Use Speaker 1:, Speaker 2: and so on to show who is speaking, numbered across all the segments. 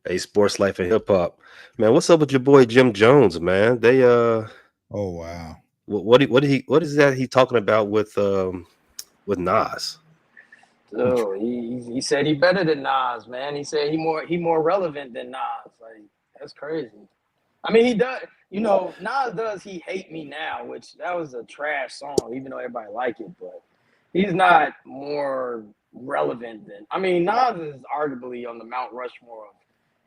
Speaker 1: A Sports Life and Hip Hop. Man, what's up with your boy Jim Jones, man? They
Speaker 2: Oh wow.
Speaker 1: what is that he talking about with Nas?
Speaker 3: Dude, he said he better than Nas, man. He said he more relevant than Nas. Like that's crazy. I mean, he does. Nas does. He hate me now, which that was a trash song, even though everybody like it. But he's not more relevant than. I mean, Nas is arguably on the Mount Rushmore of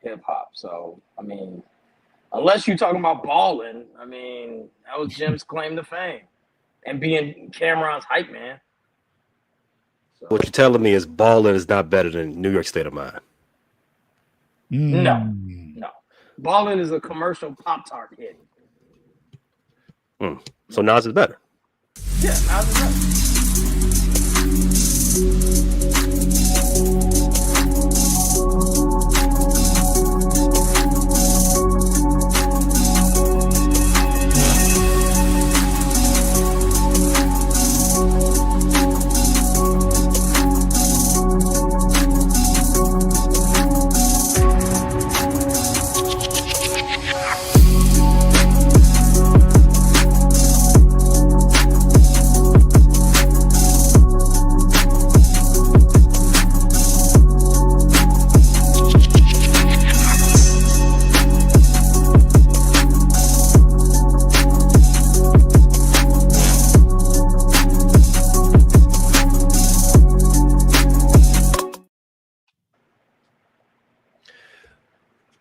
Speaker 3: hip hop. So I mean, unless you're talking about balling, I mean, that was Jim's claim to fame and being Cameron's hype man.
Speaker 1: What
Speaker 3: So
Speaker 1: you're telling me is Ballin is not better than New York State of Mind.
Speaker 3: no,
Speaker 2: Mm.
Speaker 3: no, balling is a commercial Pop Tart hit.
Speaker 1: So Nas is better.
Speaker 3: Yeah, Nas is right.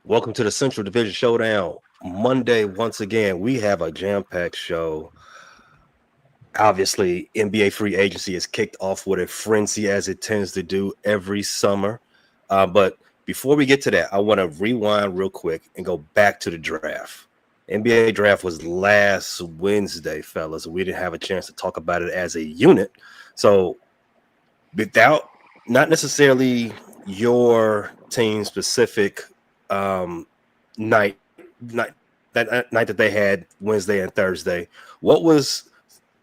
Speaker 1: Welcome to the Central Division Showdown. Monday, once again, we have a jam-packed show. Obviously, NBA free agency is kicked off with a frenzy as it tends to do every summer. But before we get to that, I want to rewind real quick and go back to the draft. NBA draft was last Wednesday, fellas. We didn't have a chance to talk about it as a unit. So, without not necessarily your team specific night that night that they had Wednesday and Thursday, what was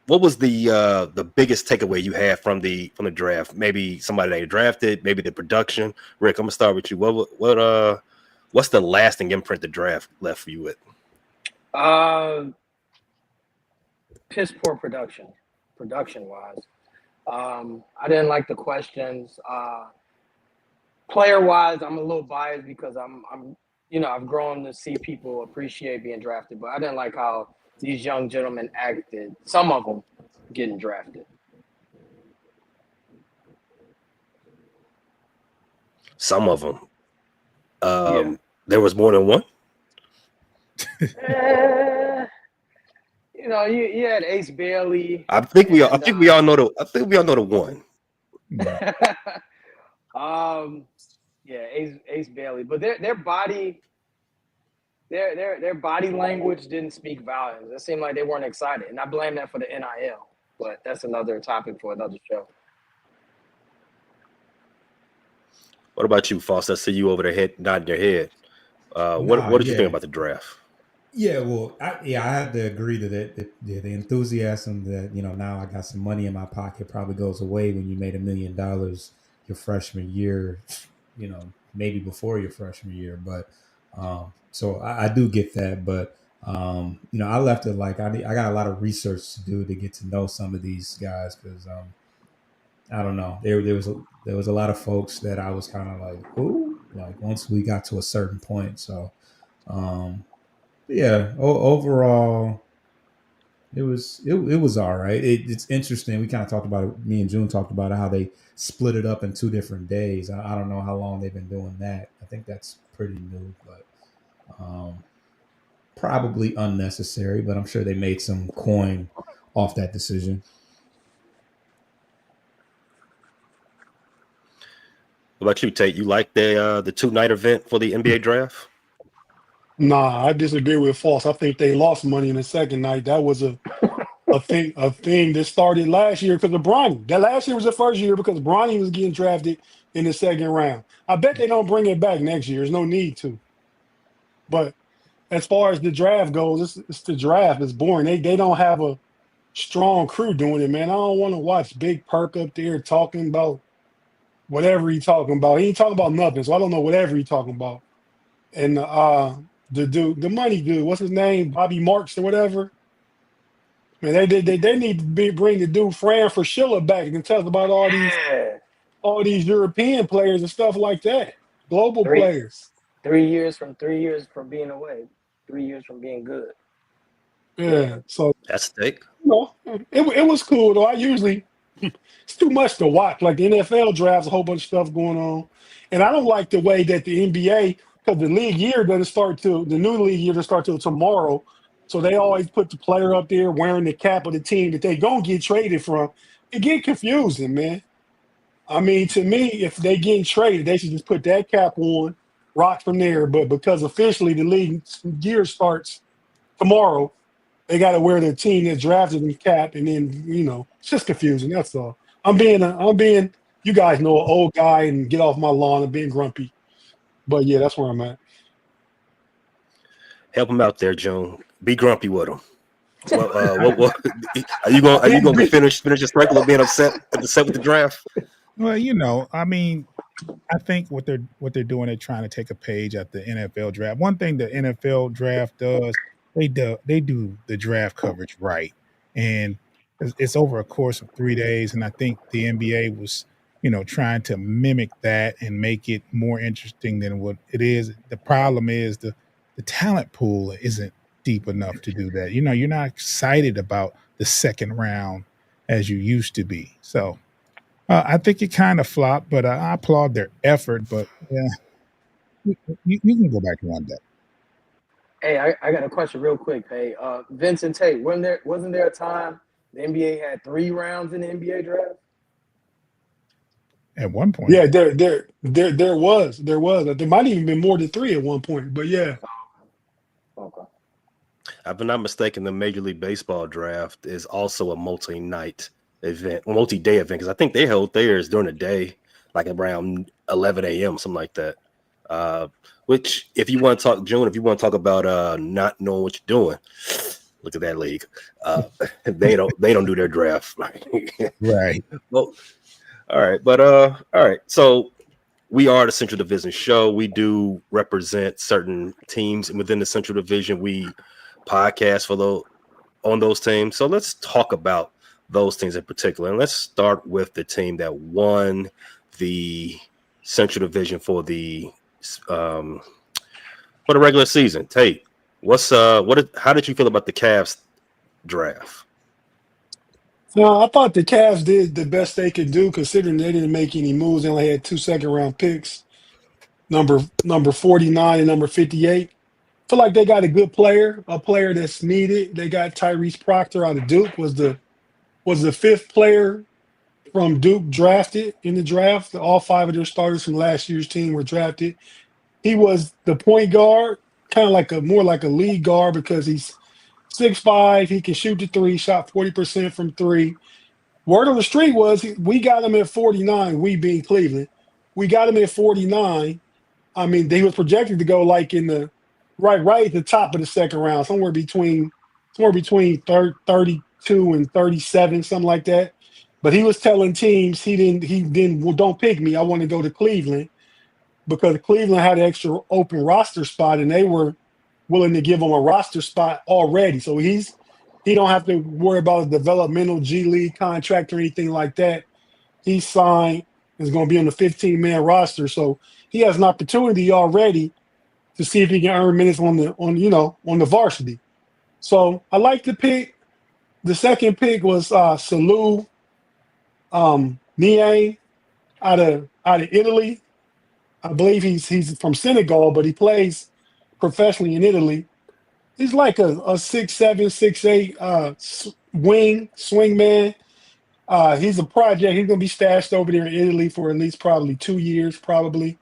Speaker 1: the biggest takeaway you had from the draft? Maybe somebody that you drafted, maybe the production. Rick, I'm gonna start with you. What's the lasting imprint the draft left for you with?
Speaker 3: Uh, Piss poor production wise. I didn't like the questions. Player wise, I'm a little biased because I've grown to see people appreciate being drafted, but I didn't like how these young gentlemen acted. Some of them getting drafted.
Speaker 1: Some of them.
Speaker 3: Yeah.
Speaker 1: There was more than one.
Speaker 3: Eh, you had Ace Bailey.
Speaker 1: I think we all. I
Speaker 3: And
Speaker 1: think we all know the. I think we all know the one.
Speaker 3: um, yeah, Ace Bailey, but their body language didn't speak volumes. It seemed like they weren't excited, and I blame that for the NIL. But that's another topic for another show.
Speaker 1: What about you, Foss? I see you over there head nodding your head. What
Speaker 2: Nah,
Speaker 1: What did you think
Speaker 2: yeah.
Speaker 1: about the draft?
Speaker 2: Yeah, well, I have to agree to that. The enthusiasm that now I got some money in my pocket probably goes away when you made $1 million your freshman year, maybe before your freshman year. But so I do get that, but I left it like I got a lot of research to do to get to know some of these guys because I don't know there was a lot of folks that I was kind of like who like once we got to a certain point. So um, yeah, overall, it was all right. It's interesting. We kind of talked about it. Me and June talked about it, how they split it up in 2 different days. I don't know how long they've been doing that. I think that's pretty new, but probably unnecessary. But I'm sure they made some coin off that decision.
Speaker 1: What about you, Tate? You like the 2 night event for the NBA draft?
Speaker 4: Nah, I disagree with False. I think they lost money in the second night. That was a thing that started last year because of Bronny. That last year was the first year because Bronny was getting drafted in the second round. I bet they don't bring it back next year. There's no need to. But as far as the draft goes, it's the draft. It's boring. They don't have a strong crew doing it, man. I don't want to watch Big Perk up there talking about whatever he talking about. He ain't talking about nothing, so I don't know whatever he talking about. and the dude, the money dude, what's his name, Bobby Marks or whatever. Man, they need to bring the dude Fran Fraschilla back and tell us about
Speaker 3: Yeah,
Speaker 4: all these European players and stuff like that, global
Speaker 3: three
Speaker 4: players.
Speaker 3: 3 years from being away, 3 years from being good.
Speaker 4: Yeah, so
Speaker 1: That's steak.
Speaker 4: it was cool though. I usually it's too much to watch. Like the NFL drafts, a whole bunch of stuff going on, and I don't like the way that the NBA because the league year doesn't start till the new league year doesn't start till tomorrow. So they always put the player up there wearing the cap of the team that they gonna get traded from. It get confusing, man. I mean, to me, if they getting traded, they should just put that cap on, rock from there. But because officially the league year starts tomorrow, they got to wear the team that drafted them cap, and then it's just confusing. That's all. I'm being. You guys know, an old guy, and get off my lawn and being grumpy. But yeah, that's where I'm at.
Speaker 1: Help him out there, June. Be grumpy with him. What are you going to finish your cycle of being upset with the draft?
Speaker 5: Well, I mean, I think what they're doing, they're trying to take a page at the NFL draft. One thing the NFL draft does, they do the draft coverage right, and it's over a course of 3 days. And I think the NBA was, trying to mimic that and make it more interesting than what it is. The problem is the talent pool isn't deep enough to do that. You're not excited about the second round as you used to be. So I think it kind of flopped, but I applaud their effort. But yeah, you can go back one day.
Speaker 3: Hey, I got a question real quick. Hey, Vince and Tate, wasn't there a time the NBA had 3 rounds in the NBA draft?
Speaker 5: At one point,
Speaker 4: Yeah, there was. There might even been more than 3 at one point. But yeah,
Speaker 3: Okay.
Speaker 1: If I'm not mistaken, the Major League Baseball draft is also a multi-night event, multi-day event, because I think they hold theirs during the day, like around 11 a.m., something like that. Which, if you want to talk, June, if you want to talk about not knowing what you're doing, look at that league. They don't do their draft.
Speaker 5: right?
Speaker 1: Well, all right, but all right. So we are the Central Division show. We do represent certain teams within the Central Division. We podcast on those teams. So let's talk about those teams in particular. And let's start with the team that won the Central Division for the regular season. Tate, how did you feel about the Cavs draft?
Speaker 4: no, I thought the Cavs did the best they could do, considering they didn't make any moves. They only had 2 second-round picks, number 49 and number 58. Feel like they got a good player, a player that's needed. They got Tyrese Proctor out of Duke, was the 5th player from Duke drafted in the draft. All 5 of their starters from last year's team were drafted. He was the point guard, kind of more like a lead guard because he's 6'5". He can shoot the 3, shot 40% from 3. Word on the street was we got him at 49, we being Cleveland. We got him at 49. I mean, he was projected to go like in the right at the top of the second round, somewhere between 32 and 37, something like that. But he was telling teams well, don't pick me. I want to go to Cleveland because Cleveland had an extra open roster spot and they were willing to give him a roster spot already. So he don't have to worry about a developmental G League contract or anything like that. He's signed, is going to be on the 15-man roster. So he has an opportunity already to see if he can earn minutes on the varsity. So I like the pick. The second pick was Salou Niang out of Italy. I believe he's from Senegal, but he plays professionally in Italy. He's like a 6'7", 6'8" swing man. He's a project. He's gonna be stashed over there in Italy for at least probably 2 years, probably.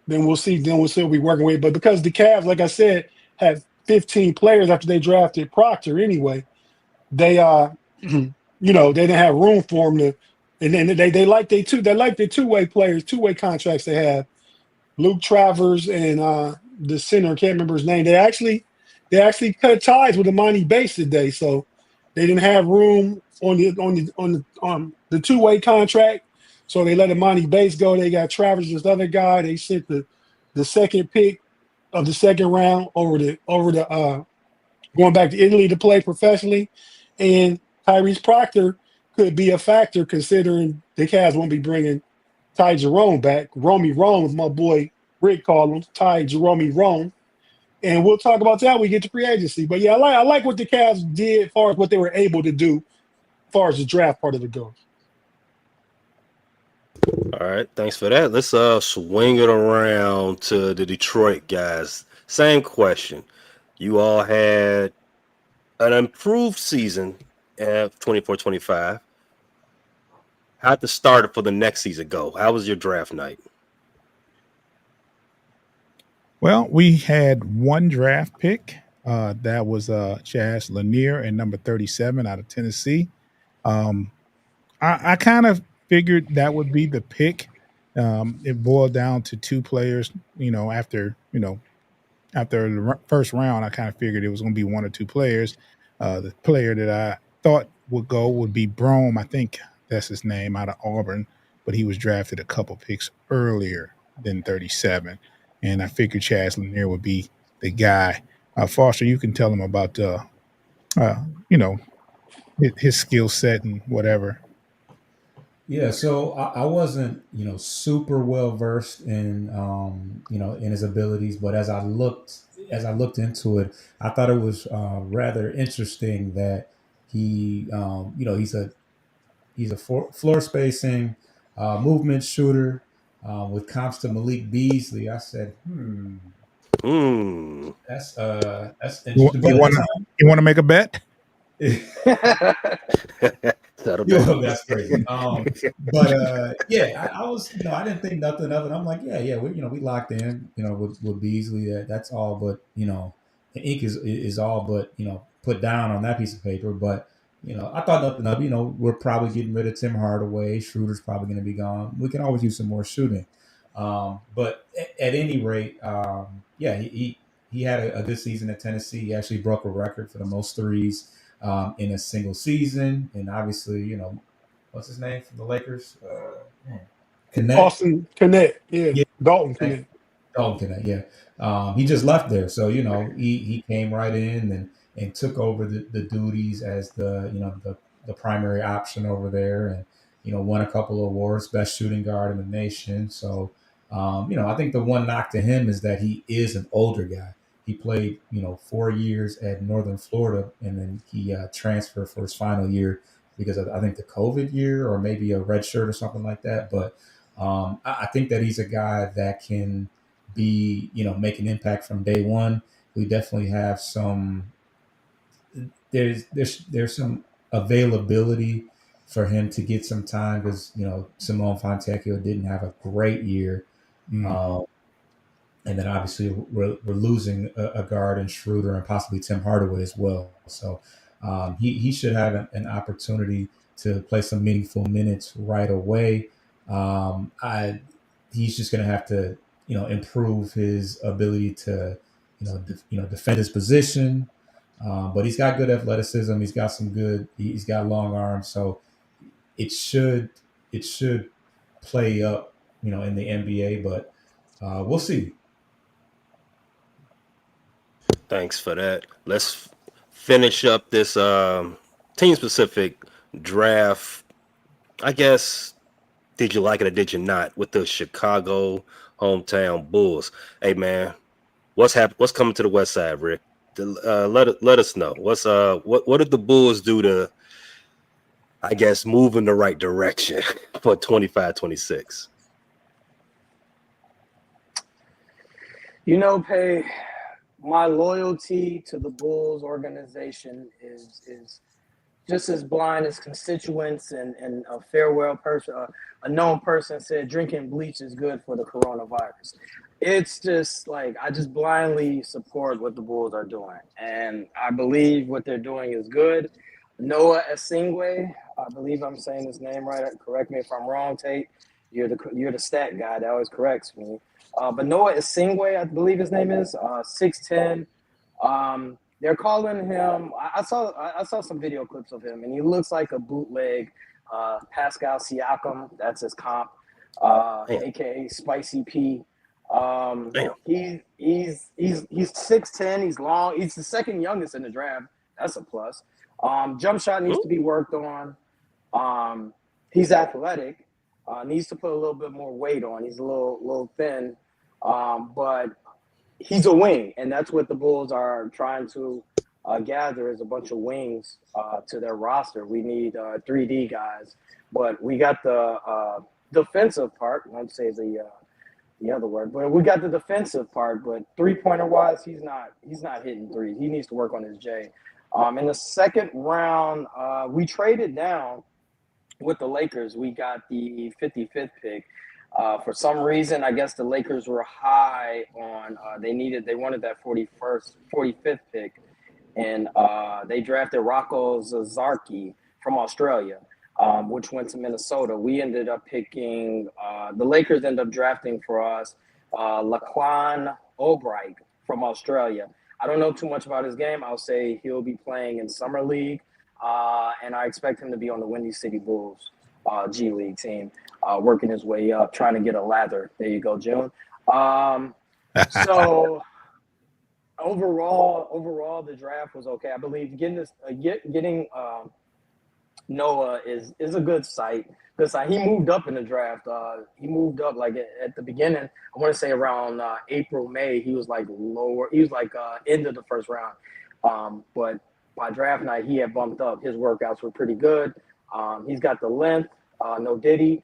Speaker 4: Then we'll see. Then we'll see what we're working with. But because the Cavs, like I said, had 15 players after they drafted Proctor anyway, they they didn't have room for him to. And then they like their two-way players, two-way contracts they have. Luke Travers and the center, I can't remember his name. They actually cut ties with Imani Bates today, so they didn't have room on the two-way contract. So they let Imani Bates go. They got Travers, this other guy. They sent the second pick of the second round over the going back to Italy to play professionally, and Tyrese Proctor could be a factor considering the Cavs won't be bringing Ty Jerome back. Romy Rome, as my boy Rick called him, Ty Jerome Rome. And we'll talk about that when we get to free agency. But yeah, I like what the Cavs did as far as what they were able to do as far as the draft part of it goes.
Speaker 1: All right, thanks for that. Let's swing it around to the Detroit guys. Same question. You all had an improved season at 24-25. How'd the starter for the next season go? How was your draft night?
Speaker 5: Well, we had one draft pick. That was Chaz Lanier at number 37 out of Tennessee. I kind of figured that would be the pick. It boiled down to two players. After the first round, I kind of figured it was going to be one or two players. The player that I thought would go would be Brome. I think that's his name, out of Auburn, but he was drafted a couple picks earlier than 37. And I figured Chaz Lanier would be the guy. Foster, you can tell him about, his skill set and whatever.
Speaker 2: Yeah, so I wasn't, super well versed in, in his abilities, but as I looked into it, I thought it was rather interesting that he, he's a floor spacing, movement shooter with comps to Malik Beasley. I said, that's
Speaker 5: You
Speaker 2: interesting. But
Speaker 5: want to make a bet?
Speaker 2: That's crazy. I was, I didn't think nothing of it. I'm like, we locked in, with Beasley. That's all, but the ink is all, but put down on that piece of paper. But I thought nothing of it. We're probably getting rid of Tim Hardaway. Schroeder's probably going to be gone. We can always use some more shooting. But at any rate, he had a good season at Tennessee. He actually broke a record for the most threes in a single season. And obviously, what's his name from the Lakers?
Speaker 4: Austin Connect. Yeah. Dalton Connect.
Speaker 2: Dalton Connect, yeah. He just left there. So, he came right in and took over the duties as the primary option over there, and, won a couple of awards, best shooting guard in the nation. So, I think the one knock to him is that he is an older guy. He played, 4 years at Northern Florida, and then he transferred for his final year because of, I think, the COVID year or maybe a red shirt or something like that. But I think that he's a guy that can be, make an impact from day one. We definitely have some. There's some availability for him to get some time because Simone Fontecchio didn't have a great year. And then obviously we're losing a guard in Schroeder and possibly Tim Hardaway as well. So he should have an opportunity to play some meaningful minutes right away. He's just going to have to, improve his ability to, defend his position. But he's got good athleticism. He's got long arms. So it should play up, in the NBA, but we'll see.
Speaker 1: Thanks for that. Let's finish up this team-specific draft. I guess, did you like it or did you not, with the Chicago hometown Bulls? Hey, man, what's coming to the West Side, Rick? Let us know. What did the Bulls do to, I guess, move in the right direction for 25-26?
Speaker 3: Pay. My loyalty to the Bulls organization is just as blind as constituents and a farewell person, a known person said drinking bleach is good for the coronavirus. It's just like I just blindly support what the Bulls are doing, and I believe what they're doing is good. Noah Esingwe, I believe I'm saying his name right. Correct me if I'm wrong, Tate. You're the stat guy that always corrects me. But Noah Esingwe, I believe his name is 6'10". They're calling him. I saw some video clips of him, and he looks like a bootleg Pascal Siakam. That's his comp, aka Spicy P.
Speaker 1: Damn.
Speaker 3: He's 6'10". He's long. He's the second youngest in the draft. That's a plus. Jump shot needs to be worked on. He's athletic. Needs to put a little bit more weight on. He's a little thin, but he's a wing, and that's what the Bulls are trying to gather is a bunch of wings to their roster. We need 3D guys, but we got the defensive part. I won't say the other word, but we got the defensive part. But 3-pointer wise, he's not hitting threes. He needs to work on his J. In the second round, we traded down with the Lakers. We got the 55th pick. For some reason, I guess the Lakers were high on. They wanted that 45th pick, and they drafted Rocco Zazarki from Australia, which went to Minnesota. We ended up picking. The Lakers ended up drafting for us Laquan O'Bright from Australia. I don't know too much about his game. I'll say he'll be playing in Summer League, and I expect him to be on the Windy City Bulls G League team, working his way up, trying to get a lather. There you go, June. So overall, the draft was okay. I believe getting Noah is a good sight. He moved up in the draft. He moved up like at the beginning. I want to say around April, May. He was like lower. He was like end of the first round. But by draft night, he had bumped up. His workouts were pretty good. He's got the length, no diddy.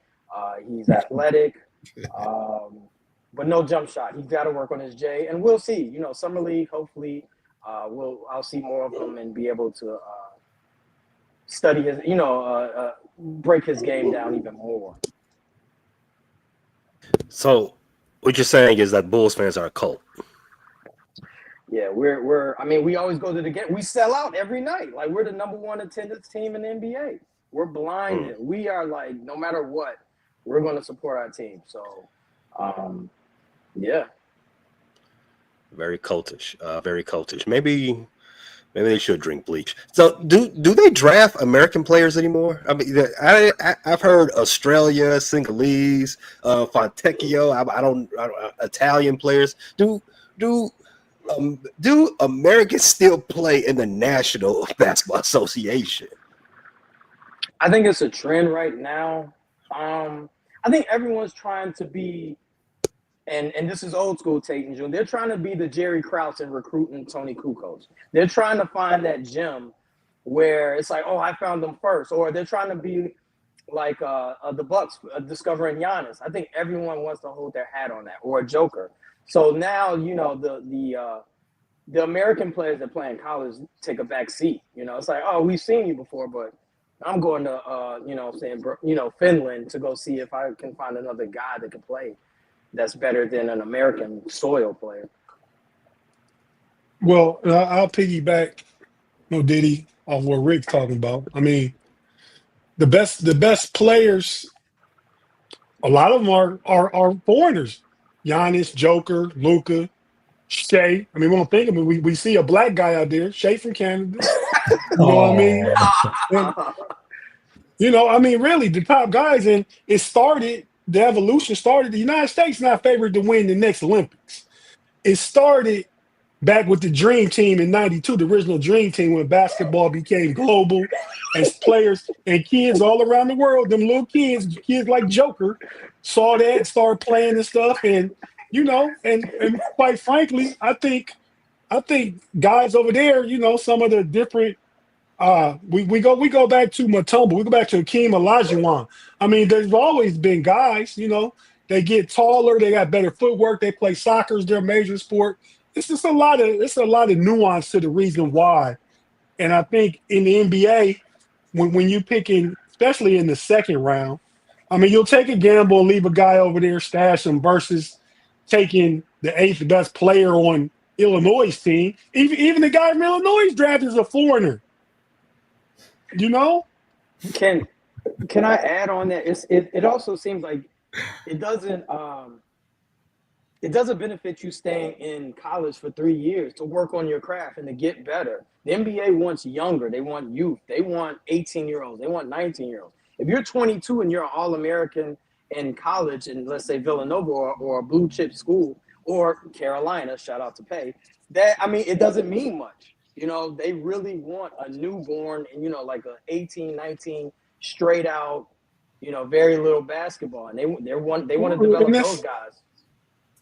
Speaker 3: He's athletic, but no jump shot. He's got to work on his J, and we'll see. Summer League. Hopefully, I'll see more of him and be able to study his. Break his game down even more.
Speaker 1: So, what you're saying is that Bulls fans are a cult.
Speaker 3: Yeah, we're. I mean, we always go to the game. We sell out every night. Like we're the number one attendance team in the NBA. We're blinded. We are like, no matter what, we're going to support our team. So, yeah. Very
Speaker 1: cultish. Very cultish. Maybe they should drink bleach. So, do they draft American players anymore? I mean, I've heard Australia, Sinhalese, Fontecchio. I don't Italian players. Do Americans still play in the National Basketball Association?
Speaker 3: I think it's a trend right now. I think everyone's trying to be, and this is old school Tate and June. They're trying to be the Jerry Krause in recruiting Tony Kukoc. They're trying to find that gem where it's like, oh, I found them first, or they're trying to be like the Bucks discovering Giannis. I think everyone wants to hold their hat on that, or a Joker. So now the American players that play in college take a back seat. It's like, oh, we've seen you before, but I'm going to, Finland to go see if I can find another guy that can play that's better than an American soil player.
Speaker 4: Well, I'll piggyback, Diddy, off what Rick's talking about. I mean, the best players, a lot of them are foreigners. Giannis, Joker, Luka, Shea. I mean, we don't think of it. We see a black guy out there, Shea from Canada. You know what I mean? And, really, the top guys, and the evolution started. The United States not favored to win the next Olympics. It started back with the Dream Team in '92, the original Dream Team, when basketball became global, as players and kids all around the world, them little kids like Joker, saw that, started playing and stuff, and and quite frankly, I think guys over there, some of the different. We go back to Mutombo. We go back to Hakeem Olajuwon. I mean, there's always been guys. They get taller. They got better footwork. They play soccer as their major sport. It's just a lot of nuance to the reason why. And I think in the NBA, when you picking, especially in the second round, I mean, you'll take a gamble and leave a guy over there, stash him, versus taking the 8th best player on Illinois' team. Even the guy from Illinois' draft is a foreigner.
Speaker 3: Can I add on that? It also seems like it doesn't benefit you staying in college for 3 years to work on your craft and to get better. The NBA wants younger. They want youth. They want 18-year-olds. They want 19-year-olds. If you're 22 and you're an All-American in college in, let's say, Villanova or a blue chip school or Carolina, shout out to Pay, that, I mean, it doesn't mean much. You know, they really want a newborn and, you know, like a 18, 19 straight out, you know, very little basketball. And they want to develop those guys.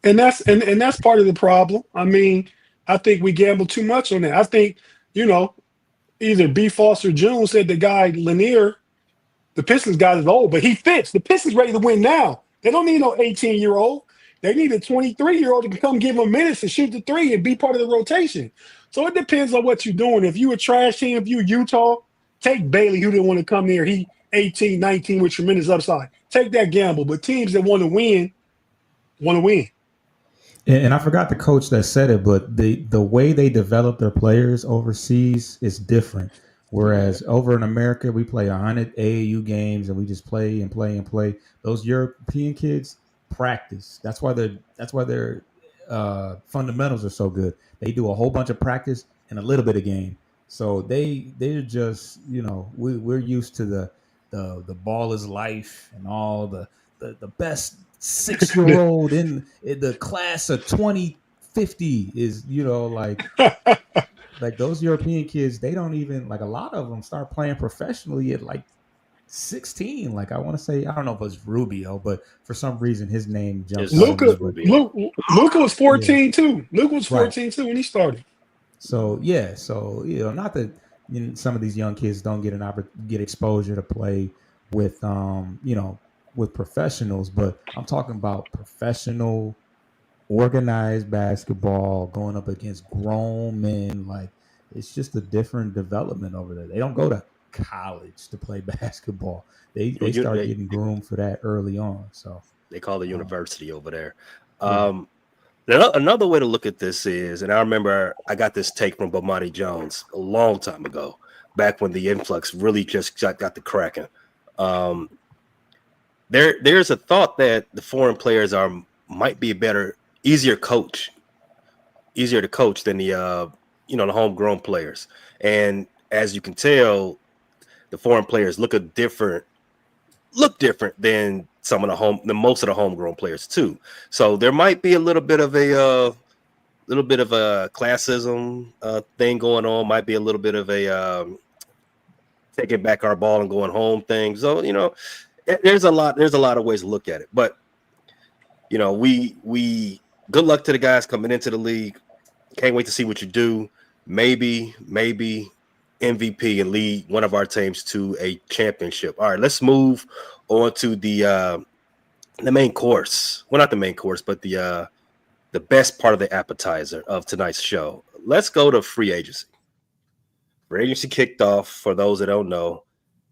Speaker 4: And that's part of the problem. I mean, I think we gamble too much on that. I think, you know, either B. Foster June said the guy Lanier, the Pistons guy is old, but he fits. The Pistons ready to win now. They don't need no 18-year-old. They need a 23-year-old to come give them minutes to shoot the three and be part of the rotation. So it depends on what you're doing. If you a trash team, if you Utah, take Bailey, who didn't want to come there. He 18, 19 with tremendous upside. Take that gamble. But teams that want to win, want to win.
Speaker 2: And I forgot the coach that said it, but the way they develop their players overseas is different. Whereas over in America, we play 100 AAU games and we just play and play and play. Those European kids practice. That's why their fundamentals are so good. They do a whole bunch of practice and a little bit of game. So they're just, you know, we're used to the ball is life and all the best 6-year-old in the class of 2050 is, you know, like those European kids, they don't even, like, a lot of them start playing professionally at like 16. Like, I want to say, I don't know if it was Rubio, but for some reason his name jumps out.
Speaker 4: Luka was 14 too. Luka was 14 too when he started.
Speaker 2: So you know, not that, you know, some of these young kids don't get exposure to play with you know, with professionals, but I'm talking about professional organized basketball going up against grown men. Like, it's just a different development over there. They don't go to college to play basketball. They start getting groomed for that early on. So
Speaker 1: they call it university over there. Another way to look at this is, and I remember I got this take from Bomani Jones a long time ago, back when the influx really just got the cracking. There's a thought that the foreign players might be easier to coach than the the homegrown players. And as you can tell, the foreign players look different than most of the homegrown players too. So there might be a little bit of a classism thing going on. Might be a little bit of a taking back our ball and going home thing. So, you know, there's a lot of ways to look at it. But, you know, we good luck to the guys coming into the league. Can't wait to see what you do. Maybe MVP and lead one of our teams to a championship. All right, let's move on to the main course. Well, not the main course, but the best part of the appetizer of tonight's show. Let's go to free agency. Free agency kicked off, for those that don't know,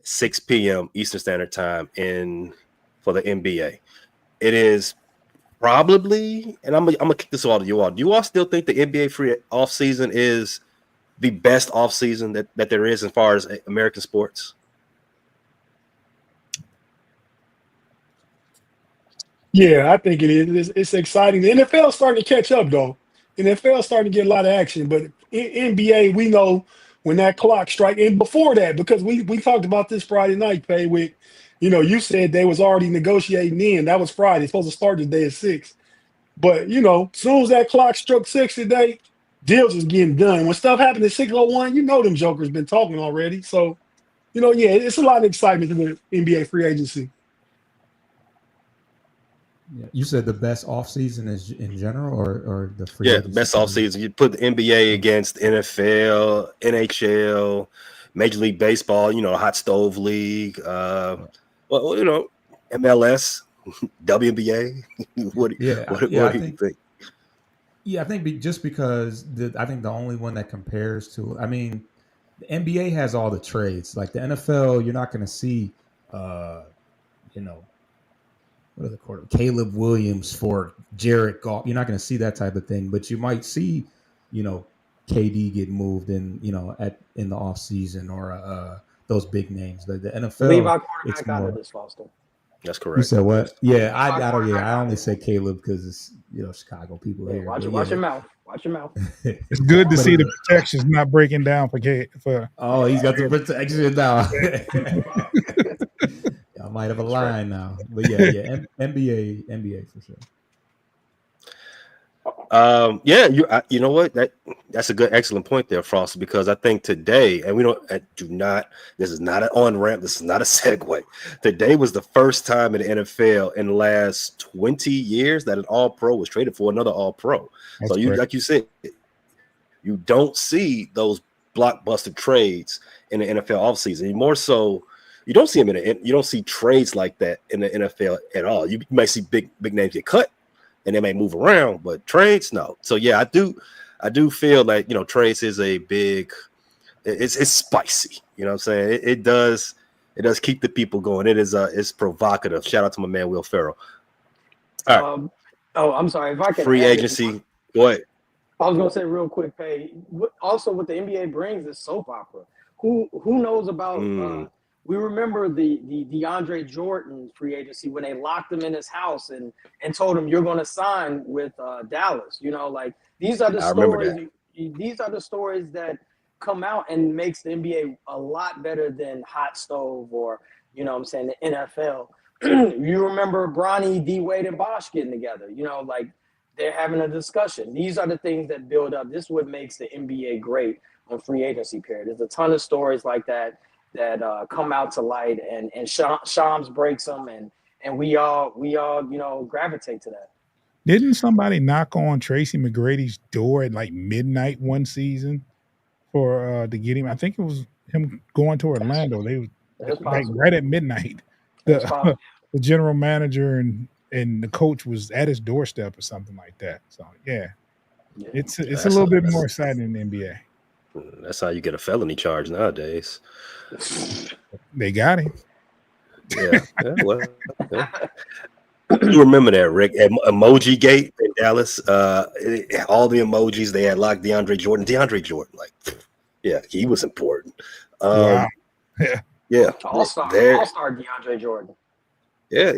Speaker 1: 6 p.m. Eastern Standard Time for the NBA. It is probably, and I'm gonna kick this all to you all. Do you all still think the NBA free offseason is the best offseason that there is as far as American sports?
Speaker 4: Yeah, I think it is. It's exciting. The NFL is starting to catch up, though. The NFL is starting to get a lot of action. But in NBA, we know when that clock strikes, and before that, because we talked about this Friday night, Pay, with, you know, you said they was already negotiating in. That was Friday. It's supposed to start today at 6. But, you know, as soon as that clock struck 6 today, deals is getting done. When stuff happened at 6:01, you know them jokers been talking already. So, you know, yeah, it's a lot of excitement in the NBA free agency.
Speaker 2: Yeah. You said the best offseason is in general, or the free agency?
Speaker 1: The best offseason. You put the NBA against NFL, NHL, Major League Baseball, you know, hot stove league, well, you know, MLS, WNBA. What do you think?
Speaker 2: Yeah, I think just because I think the only one that compares to, I mean, the NBA has all the trades. Like the NFL, you're not going to see, you know, what are the quarter? Caleb Williams for Jared Goff. You're not going to see that type of thing, but you might see, you know, KD get moved in, you know, in the off season, or those big names. The NFL,
Speaker 3: leave our quarterback out of this, Foster.
Speaker 1: That's correct.
Speaker 2: You said what? Yeah, I don't. Yeah, I only say Caleb because it's, you know, Chicago people here.
Speaker 3: Watch your mouth. Watch your mouth.
Speaker 5: It's good to see the protections not breaking down for.
Speaker 2: Oh, he's got the protection now. might have
Speaker 1: That's
Speaker 2: aligned now, but yeah, NBA for sure.
Speaker 1: You know what, that's a good, excellent point there, Frost, because I think today, and we don't do not, this is not an on-ramp, this is not a segue. Today was the first time in the NFL in the last 20 years that an all-pro was traded for another all-pro.
Speaker 5: That's
Speaker 1: So you,
Speaker 5: correct.
Speaker 1: like you said, you don't see those blockbuster trades in the NFL offseason. More so, you don't see them you don't see trades like that in the NFL at all. You might see big names get cut, and they may move around, but trades, no. So yeah, I do feel like, you know, trades is a big, it's spicy. You know what I'm saying? It does keep the people going. It's provocative. Shout out to my man Will Ferrell. All right.
Speaker 3: I'm sorry if I can
Speaker 1: Free
Speaker 3: add it.
Speaker 1: agency. Go ahead.
Speaker 3: I was gonna say real quick, Pay. Also, what the NBA brings is soap opera. Who knows about? We remember the DeAndre Jordan free agency when they locked him in his house and told him you're going to sign with Dallas. You know, like these are the stories. These are the stories that come out and makes the NBA a lot better than Hot Stove or, you know what I'm saying, the NFL. You remember Bronny, D Wade, and Bosh getting together. You know, like they're having a discussion. These are the things that build up. This is what makes the NBA great on free agency period. There's a ton of stories like that come out to light, and Shams breaks them, and we all you know gravitate to that.
Speaker 5: Didn't somebody knock on Tracy McGrady's door at like midnight one season for to get him? I think it was him going to Orlando. They was like right at midnight. The general manager and the coach was at his doorstep or something like that. So yeah. It's a little bit more exciting in the NBA.
Speaker 1: That's how you get a felony charge nowadays.
Speaker 5: They got him.
Speaker 1: Yeah. Well. Yeah. You remember that, Rick? At Emoji Gate in Dallas, all the emojis they had locked DeAndre Jordan, like, yeah, he was important.
Speaker 5: Wow.
Speaker 1: Yeah.
Speaker 3: All-star DeAndre Jordan.
Speaker 1: Yeah.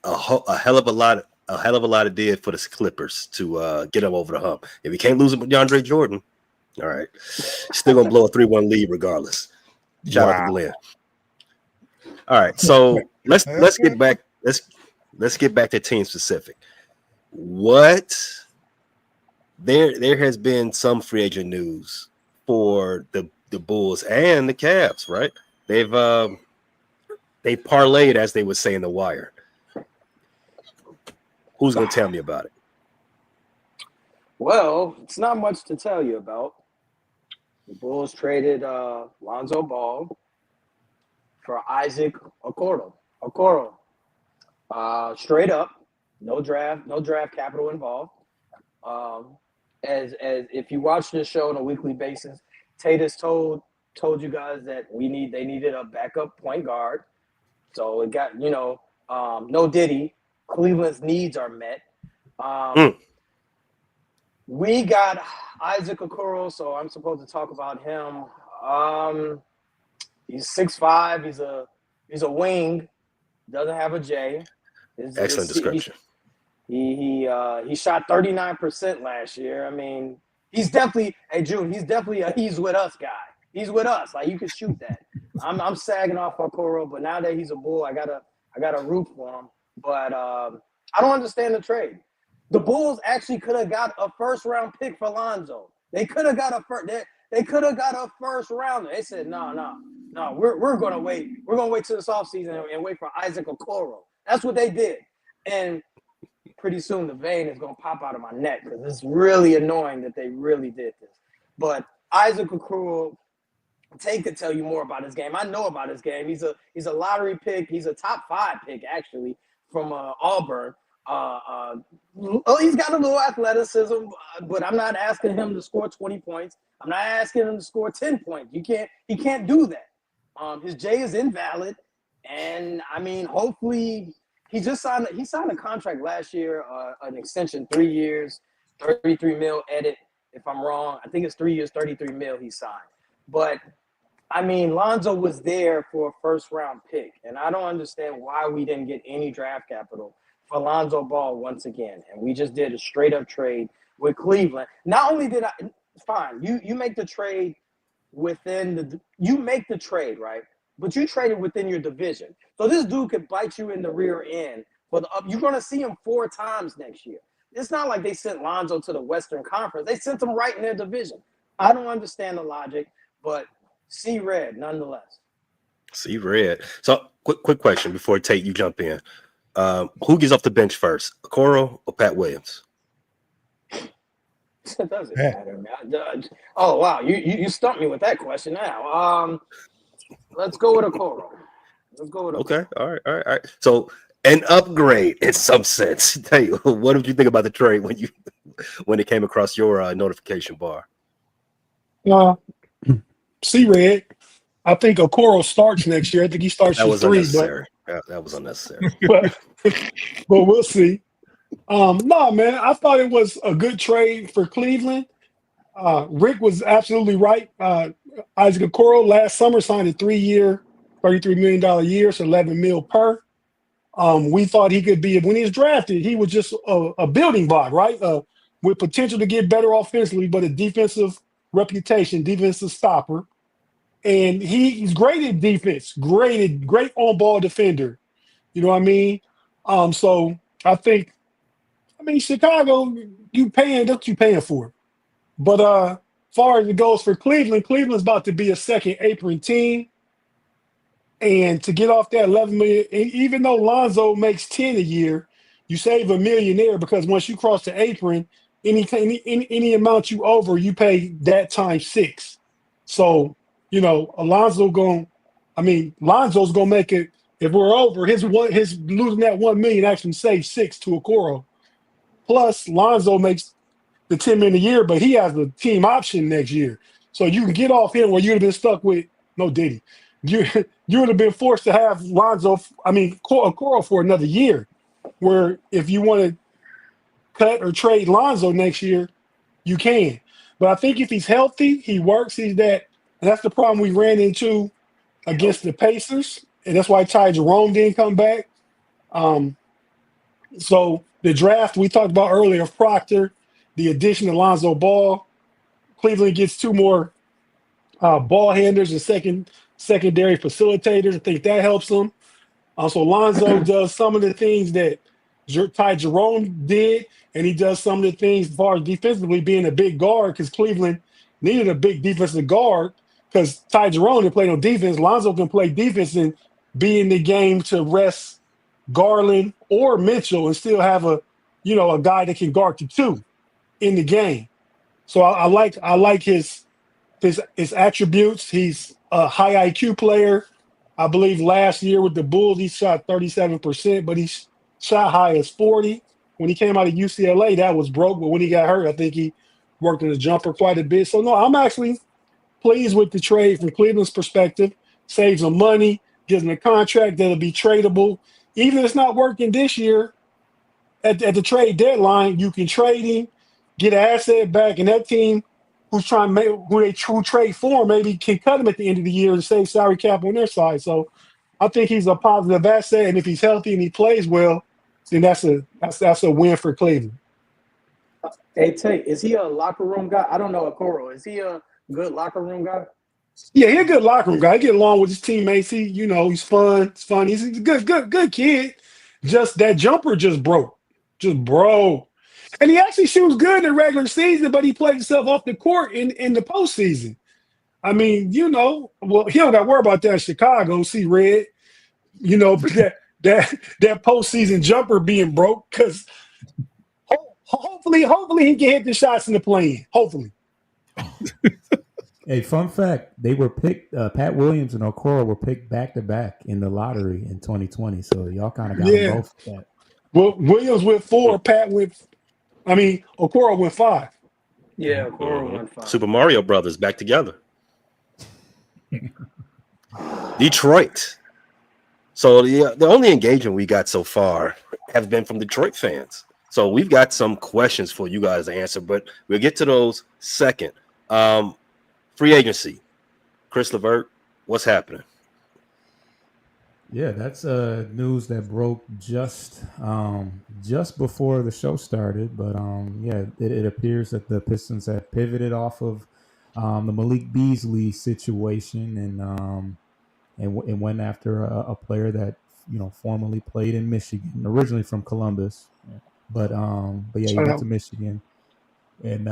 Speaker 1: A hell of a lot it did for the Clippers to get them over the hump. If you can't lose it with DeAndre Jordan, all right, still gonna blow a 3-1 lead regardless. Shout out to Glenn. All right, so let's get back. Let's get back to team specific. What there has been some free agent news for the Bulls and the Cavs, right? They parlayed, as they would say in the wire. Who's gonna tell me about it?
Speaker 3: Well, it's not much to tell you about. The Bulls traded Lonzo Ball for Isaac Okoro. Straight up, no draft capital involved. As if you watch this show on a weekly basis, Tatus told you guys that they needed a backup point guard. So it got, no Diddy. Cleveland's needs are met. We got Isaac Okoro, so I'm supposed to talk about him. He's 6'5". He's a wing. Doesn't have a J.
Speaker 1: Excellent description.
Speaker 3: He shot 39% last year. I mean, he's definitely he's with us guy. He's with us. Like, you can shoot that. I'm sagging off Okoro, but now that he's a Bull, I gotta root for him. But I don't understand the trade. The Bulls actually could have got a first-round pick for Lonzo. They could have got a first rounder. They said, no, we're gonna wait. We're gonna wait till this offseason and wait for Isaac Okoro. That's what they did. And pretty soon the vein is gonna pop out of my neck because it's really annoying that they really did this. But Isaac Okoro, Tate could tell you more about his game. I know about his game. He's a lottery pick. He's a top 5 pick actually from Auburn. He's got a little athleticism, but I'm not asking him to score 20 points. I'm not asking him to score 10 points. He can't do that. His J is invalid, and I mean, hopefully he signed a contract last year, an extension, 3 years, 33 mil edit. If I'm wrong, I think it's 3 years, 33 mil he signed. But I mean, Lonzo was there for a first-round pick, and I don't understand why we didn't get any draft capital for Lonzo Ball once again. And we just did a straight-up trade with Cleveland. Not only did you make the trade you make the trade, right? but you traded within your division. So this dude could bite you in the rear end for the up. You're going to see him 4 times next year. It's not like they sent Lonzo to the Western Conference. They sent him right in their division. I don't understand the logic, but see red nonetheless.
Speaker 1: See red. So quick question before Tate, you jump in. Who gets off the bench first, Okoro or Pat Williams?
Speaker 3: It doesn't matter, man. Oh wow, you stumped me with that question now. Let's go with Okoro.
Speaker 1: Okay, all right. So an upgrade in some sense. Tell you, what did you think about the trade when it came across your notification bar?
Speaker 4: See red. I think Okoro starts next year. I think he starts
Speaker 1: That
Speaker 4: for
Speaker 1: was
Speaker 4: 3,
Speaker 1: unnecessary. That was unnecessary.
Speaker 4: but we'll see. No, man, I thought it was a good trade for Cleveland. Rick was absolutely right. Isaac Okoro last summer signed a 3-year, $33 million year, so $11 million per. We thought he could be, when he was drafted, he was just a building block, right? With potential to get better offensively, but a defensive reputation, defensive stopper. And he's great at defense, great on-ball defender. You know what I mean? So I mean, Chicago, that's what you paying for. But as far as it goes for Cleveland's about to be a second apron team. And to get off that $11 million, even though Lonzo makes 10 a year, you save $1 million there because once you cross the apron, any amount you over, you pay that times 6. So, Lonzo's gonna make it. If we're over, his losing that $1 million actually saves 6 to Okoro. Plus, Lonzo makes the $10 million a year, but he has a team option next year, so you can get off him where you'd have been stuck with no Diddy. You would have been forced to have Okoro for another year. Where if you want to cut or trade Lonzo next year, you can. But I think if he's healthy, he works. And that's the problem we ran into against the Pacers, and that's why Ty Jerome didn't come back. So the draft we talked about earlier of Proctor, the addition of Lonzo Ball, Cleveland gets 2 more ball handlers and secondary facilitators. I think that helps them. So Lonzo does some of the things that Ty Jerome did, and he does some of the things as far as defensively being a big guard because Cleveland needed a big defensive guard because Ty Jerome didn't play no defense. Lonzo can play defense and be in the game to rest Garland or Mitchell and still have a guy that can guard the 2 in the game. So I like his attributes. He's a high IQ player. I believe last year with the Bulls, he shot 37%, but he shot high as 40. When he came out of UCLA, that was broke. But when he got hurt, I think he worked in the jumper quite a bit. So, no, I'm actually pleased with the trade from Cleveland's perspective. Saves them money, gives them a contract that'll be tradable. Even if it's not working this year, at the trade deadline, you can trade him, get an asset back, and that team who trade for him maybe can cut him at the end of the year and save salary cap on their side. So I think he's a positive asset, and if he's healthy and he plays well, then that's a win for Cleveland.
Speaker 3: Hey, Tate, is he a locker room guy? I don't know Okoro. Is he a good locker room guy?
Speaker 4: Yeah, he's a good locker room guy. He get along with his teammates. He's fun. It's fun. He's a good kid. Just that jumper just broke. And he actually shoots good in the regular season, but he played himself off the court in the postseason. I mean, he don't got to worry about that in Chicago. See red, but that postseason jumper being broke because hopefully he can hit the shots in the play-in. Hopefully.
Speaker 2: Hey, fun fact: they were picked. Pat Williams and Okoro were picked back to back in the lottery in 2020. So y'all kind of got them both.
Speaker 4: Well, Williams went 4. Okoro went 5.
Speaker 3: Yeah, Okoro went 5.
Speaker 1: Super Mario Brothers back together. Detroit. So the only engagement we got so far has been from Detroit fans. So we've got some questions for you guys to answer, but we'll get to those second. Free agency. Chris LeVert, what's happening?
Speaker 2: Yeah, that's news that broke just before the show started. But it appears that the Pistons have pivoted off of the Malik Beasley situation, and went after a player that formerly played in Michigan, originally from Columbus, but yeah, he
Speaker 4: Shout
Speaker 2: went to
Speaker 4: out.
Speaker 2: Michigan, and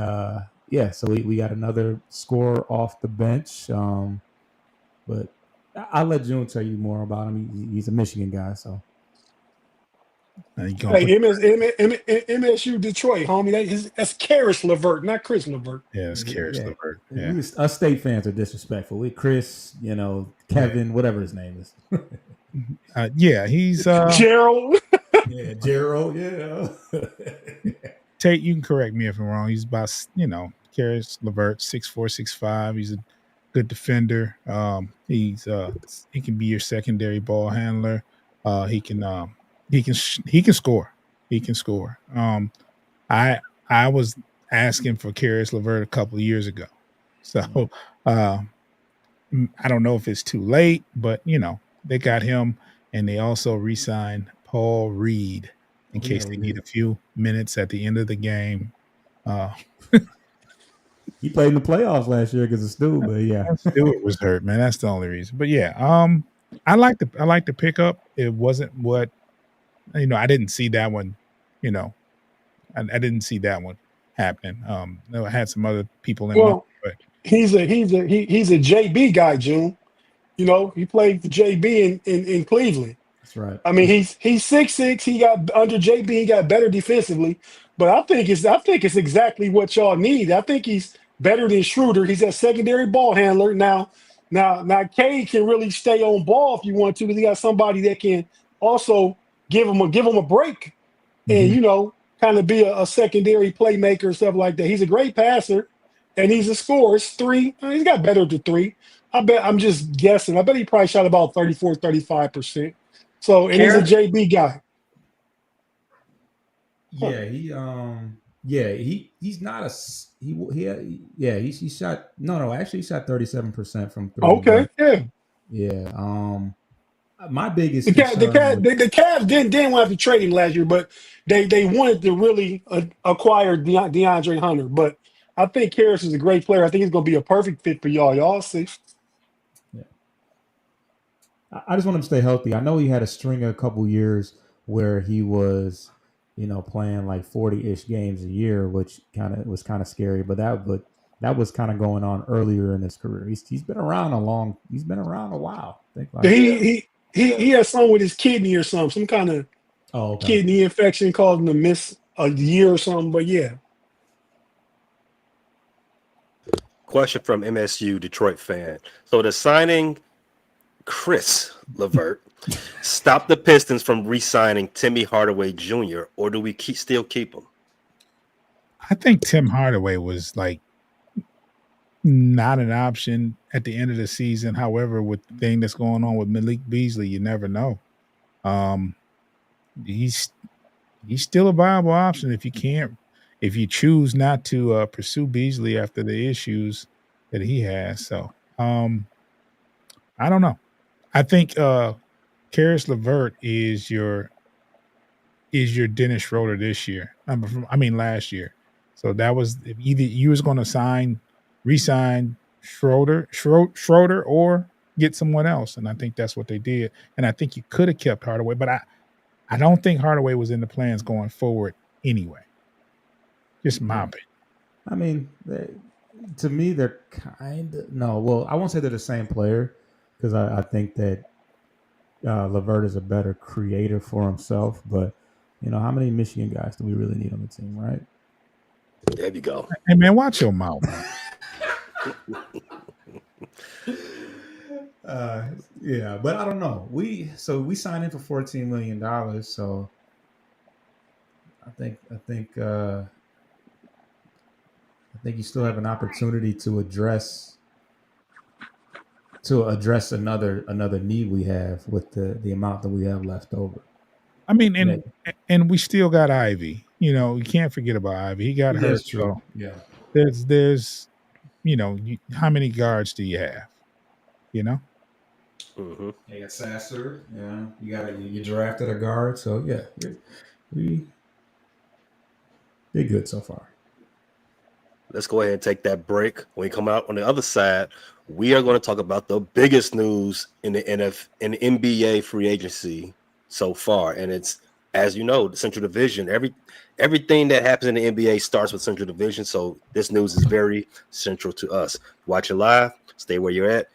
Speaker 2: yeah, so we got another scorer off the bench, but I'll let June tell you more about him. He's a Michigan guy, so.
Speaker 5: You gonna put
Speaker 4: Hey, MSU Detroit, homie. That's Karis LeVert, not Chris LeVert.
Speaker 5: it's Karis
Speaker 2: Yeah,
Speaker 5: LeVert. Yeah.
Speaker 2: Us state fans are disrespectful. We Chris, Kevin, whatever his name is.
Speaker 5: Yeah, he's
Speaker 4: Gerald.
Speaker 2: Yeah, Gerald. Yeah.
Speaker 5: Tate, you can correct me if I'm wrong. He's about Karis LeVert, 6'4", 6'5". He's a good defender. He can be your secondary ball handler. He can score. He can score. I was asking for Karis LeVert a couple of years ago, so I don't know if it's too late, but they got him, and they also re-signed Paul Reed in case they need a few minutes at the end of the game.
Speaker 2: He played in the playoffs last year because of Stu, but yeah,
Speaker 5: Stewart was hurt, man. That's the only reason. But yeah, I like the pickup. It wasn't what I didn't see that one. I didn't see that one happening. I had some other people in mind,
Speaker 4: Well,
Speaker 5: but
Speaker 4: he's a JB guy, June. He played for JB in Cleveland.
Speaker 2: that's right.
Speaker 4: I mean, he's 6'6". He got under JB. He got better defensively, but I think it's exactly what y'all need. I think he's better than Schroeder. He's a secondary ball handler now. Cade can really stay on ball if you want to, because he got somebody that can also give him a break, and kind of be a secondary playmaker, stuff like that. He's a great passer, and he's a scorer. It's three. He's got better to three. I bet. I'm just guessing. I bet he probably shot about 34, 35%. So, and he's a JB guy.
Speaker 2: Yeah, he's not a he shot actually he shot 37% from three.
Speaker 4: Okay, yeah.
Speaker 2: Yeah. My biggest
Speaker 4: The
Speaker 2: concern
Speaker 4: Cavs didn't want to trade him last year, but they wanted to really acquire DeAndre Hunter. But I think Harris is a great player. I think he's going to be a perfect fit for y'all. Y'all see.
Speaker 2: Yeah. I just want him to stay healthy. I know he had a string of a couple years where he was, playing like 40-ish games a year, which was kind of scary. But that was kind of going on earlier in his career. He's been around a while. I think
Speaker 4: he has something with his kidney or something, some kind of kidney infection causing him to miss a year or something. But yeah.
Speaker 1: Question from MSU Detroit fan. So the signing Chris LeVert stop the Pistons from re-signing Timmy Hardaway Jr., or do we still keep him?
Speaker 5: I think Tim Hardaway was like not an option at the end of the season. However, with the thing that's going on with Malik Beasley, you never know. He's still a viable option if you choose not to pursue Beasley after the issues that he has. So I don't know. I think Karis LeVert is your Dennis Schroeder this year. Last year. So that was either you was going to re-sign Schroeder, or get someone else, and I think that's what they did. And I think you could have kept Hardaway, but I don't think Hardaway was in the plans going forward anyway. Just my opinion.
Speaker 2: I mean, to me, they're kind of Well, I won't say they're the same player because I think that LeVert is a better creator for himself. But how many Michigan guys do we really need on the team, right?
Speaker 1: There you go.
Speaker 5: Hey man, watch your mouth.
Speaker 2: Yeah, but I don't know. We signed in for $14 million. So I think you still have an opportunity to address another need we have with the amount that we have left over.
Speaker 5: I mean, and we still got Ivy. You can't forget about Ivy. He got hurt.
Speaker 2: True.
Speaker 5: So
Speaker 2: yeah.
Speaker 5: There's how many guards do you have?
Speaker 1: Mm-hmm.
Speaker 2: You got Sasser. Yeah. You drafted a guard. So yeah, we did good so far.
Speaker 1: Let's go ahead and take that break. When we come out on the other side, we are going to talk about the biggest news in the NBA free agency so far, and it's, as you know, the Central Division. Everything that happens in the NBA starts with Central Division, so this news is very central to us. Watching live, stay where you're at.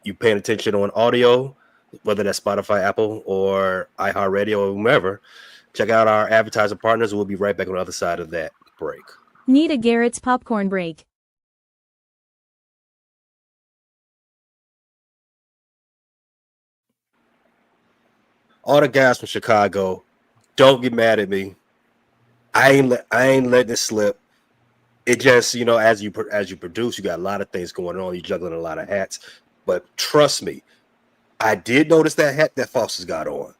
Speaker 1: You paying attention on audio, whether that's Spotify, Apple, or iHeartRadio, or whomever. Check out our advertiser partners. We'll be right back on the other side of that break.
Speaker 6: Need a Garrett's popcorn break.
Speaker 1: All the guys from Chicago, don't get mad at me. I ain't letting it slip. It just, as you produce, you got a lot of things going on. You're juggling a lot of hats. But trust me, I did notice that hat that Foster's got on.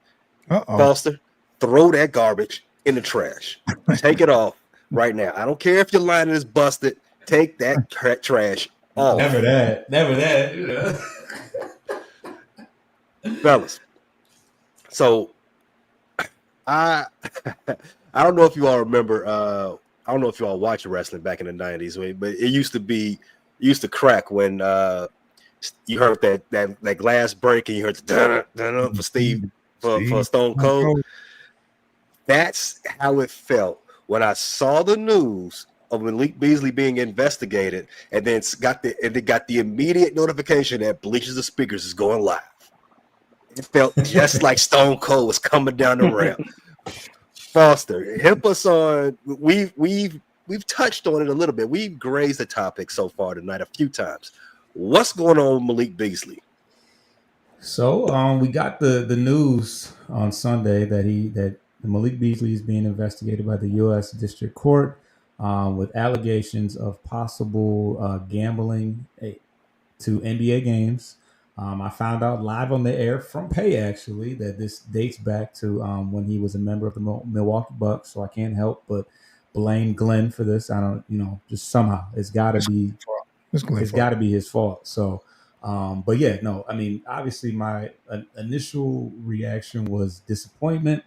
Speaker 1: Foster, throw that garbage in the trash. Take it off right now. I don't care if your lining is busted. Take that trash off.
Speaker 2: Never that.
Speaker 1: Fellas. So I don't know if you all remember. I don't know if you all watched wrestling back in the 90s, but it used to crack when you heard that glass break and you heard the dun for Steve for Stone Cold. That's how it felt when I saw the news of Malik Beasley being investigated, and then got the immediate notification that Bleachers of Speakers is going live. It felt just like Stone Cold was coming down the ramp. Foster, help us on. We've touched on it a little bit. We've grazed the topic so far tonight a few times. What's going on with Malik Beasley?
Speaker 2: So we got the news on Sunday that Malik Beasley is being investigated by the U.S. District Court with allegations of possible gambling to NBA games. I found out live on the air from Pay, actually, that this dates back to when he was a member of the Milwaukee Bucks. So I can't help but blame Glenn for this. I don't, just somehow it's got to be his fault. So, but yeah, no, I mean, obviously my initial reaction was disappointment.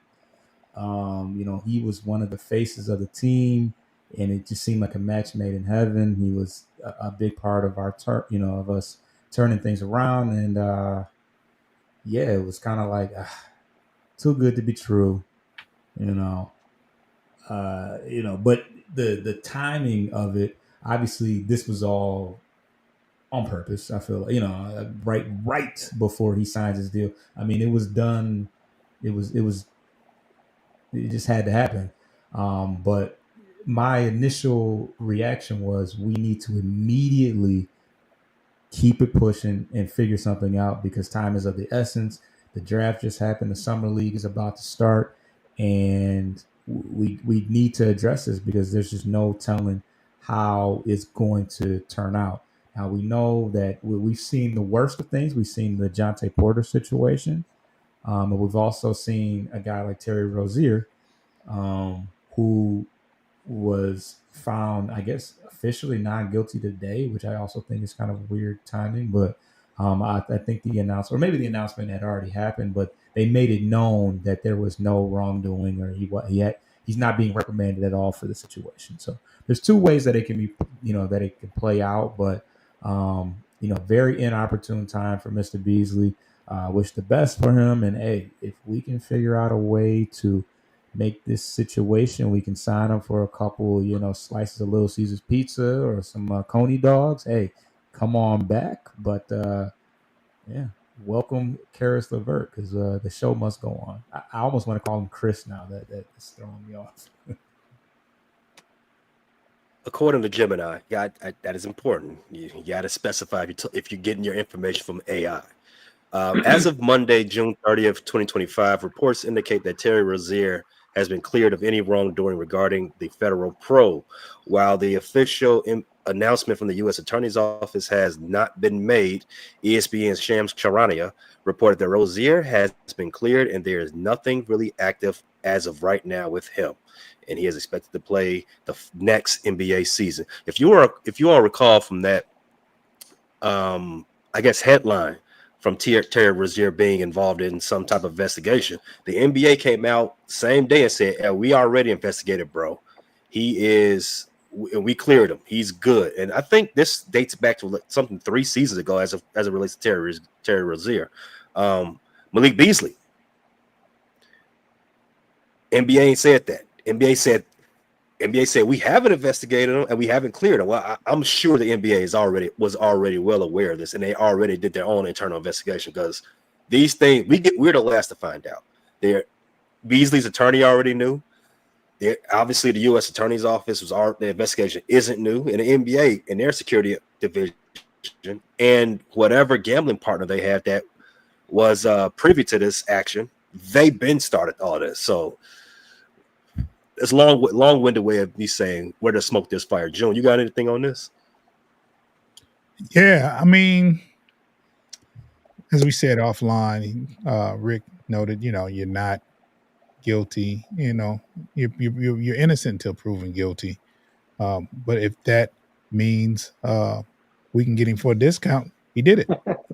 Speaker 2: He was one of the faces of the team, and it just seemed like a match made in heaven. He was a big part of our of us turning things around, and it was kind of like too good to be true, but the timing of it, obviously this was all on purpose. I feel like, right before he signs his deal. I mean, it was done. It just had to happen. But my initial reaction was we need to immediately keep it pushing and figure something out because time is of the essence. The draft just happened. The summer league is about to start, and we need to address this because there's just no telling how it's going to turn out. Now, we know that we've seen the worst of things. We've seen the Jonte Porter situation, and we've also seen a guy like Terry Rozier, who was found, I guess, officially not guilty today, which I also think is kind of weird timing. But I think the announcement, or maybe the announcement had already happened, but they made it known that there was no wrongdoing, or he's not being reprimanded at all for the situation. So there's two ways that it can be, that it can play out. But very inopportune time for Mr. Beasley. Wish the best for him, and hey, if we can figure out a way to make this situation, we can sign him for a couple, slices of Little Caesars pizza or some Coney dogs. Hey, come on back. But welcome Karis LeVert, because the show must go on. I almost want to call him Chris now. That's throwing me off.
Speaker 1: According to Gemini, that is important. You got to specify if you're getting your information from AI. As of Monday, June 30th, 2025, reports indicate that Terry Rozier has been cleared of any wrongdoing regarding the federal probe. While the official announcement from the U.S. Attorney's Office has not been made, ESPN's Shams Charania reported that Rozier has been cleared and there is nothing really active as of right now with him. And he is expected to play the next NBA season. If you all recall from that, headline from Terry Rozier being involved in some type of investigation, the NBA came out same day and said, we already investigated, bro. He is and we cleared him. He's good, and I think this dates back to something 3 seasons ago as it relates to Terry Rozier. Malik Beasley. NBA ain't said that. NBA said we haven't investigated him and we haven't cleared him. Well, I'm sure the NBA was already well aware of this, and they already did their own internal investigation, because these things we're the last to find out. Beasley's attorney already knew. Obviously, the U.S. Attorney's Office the investigation isn't new, and the NBA and their security division and whatever gambling partner they had that was privy to this action, they've been started all this. So it's a long-winded way of me saying where the smoke there's fire. June, you got anything on this?
Speaker 5: Yeah, I mean, as we said offline, Rick noted, you're not guilty. You're innocent until proven guilty. But if that means we can get him for a discount, he did it.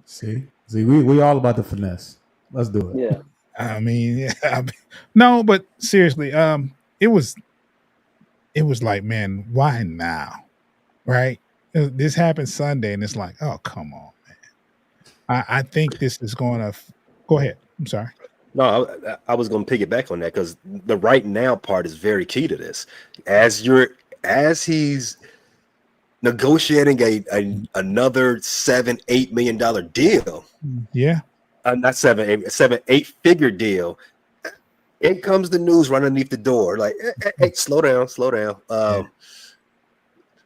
Speaker 2: See, we all about the finesse. Let's do it.
Speaker 3: Yeah.
Speaker 5: I mean, no, but seriously, it was like, man, why now? Right? This happened Sunday, and it's like, oh, come on, man. I think this is going to go ahead. I'm sorry.
Speaker 1: No, I was going to piggyback on that, because the right now part is very key to this. As he's negotiating another $7-8 million deal.
Speaker 5: Yeah.
Speaker 1: Not 8-figure deal. In comes the news right underneath the door. Like, hey, slow down.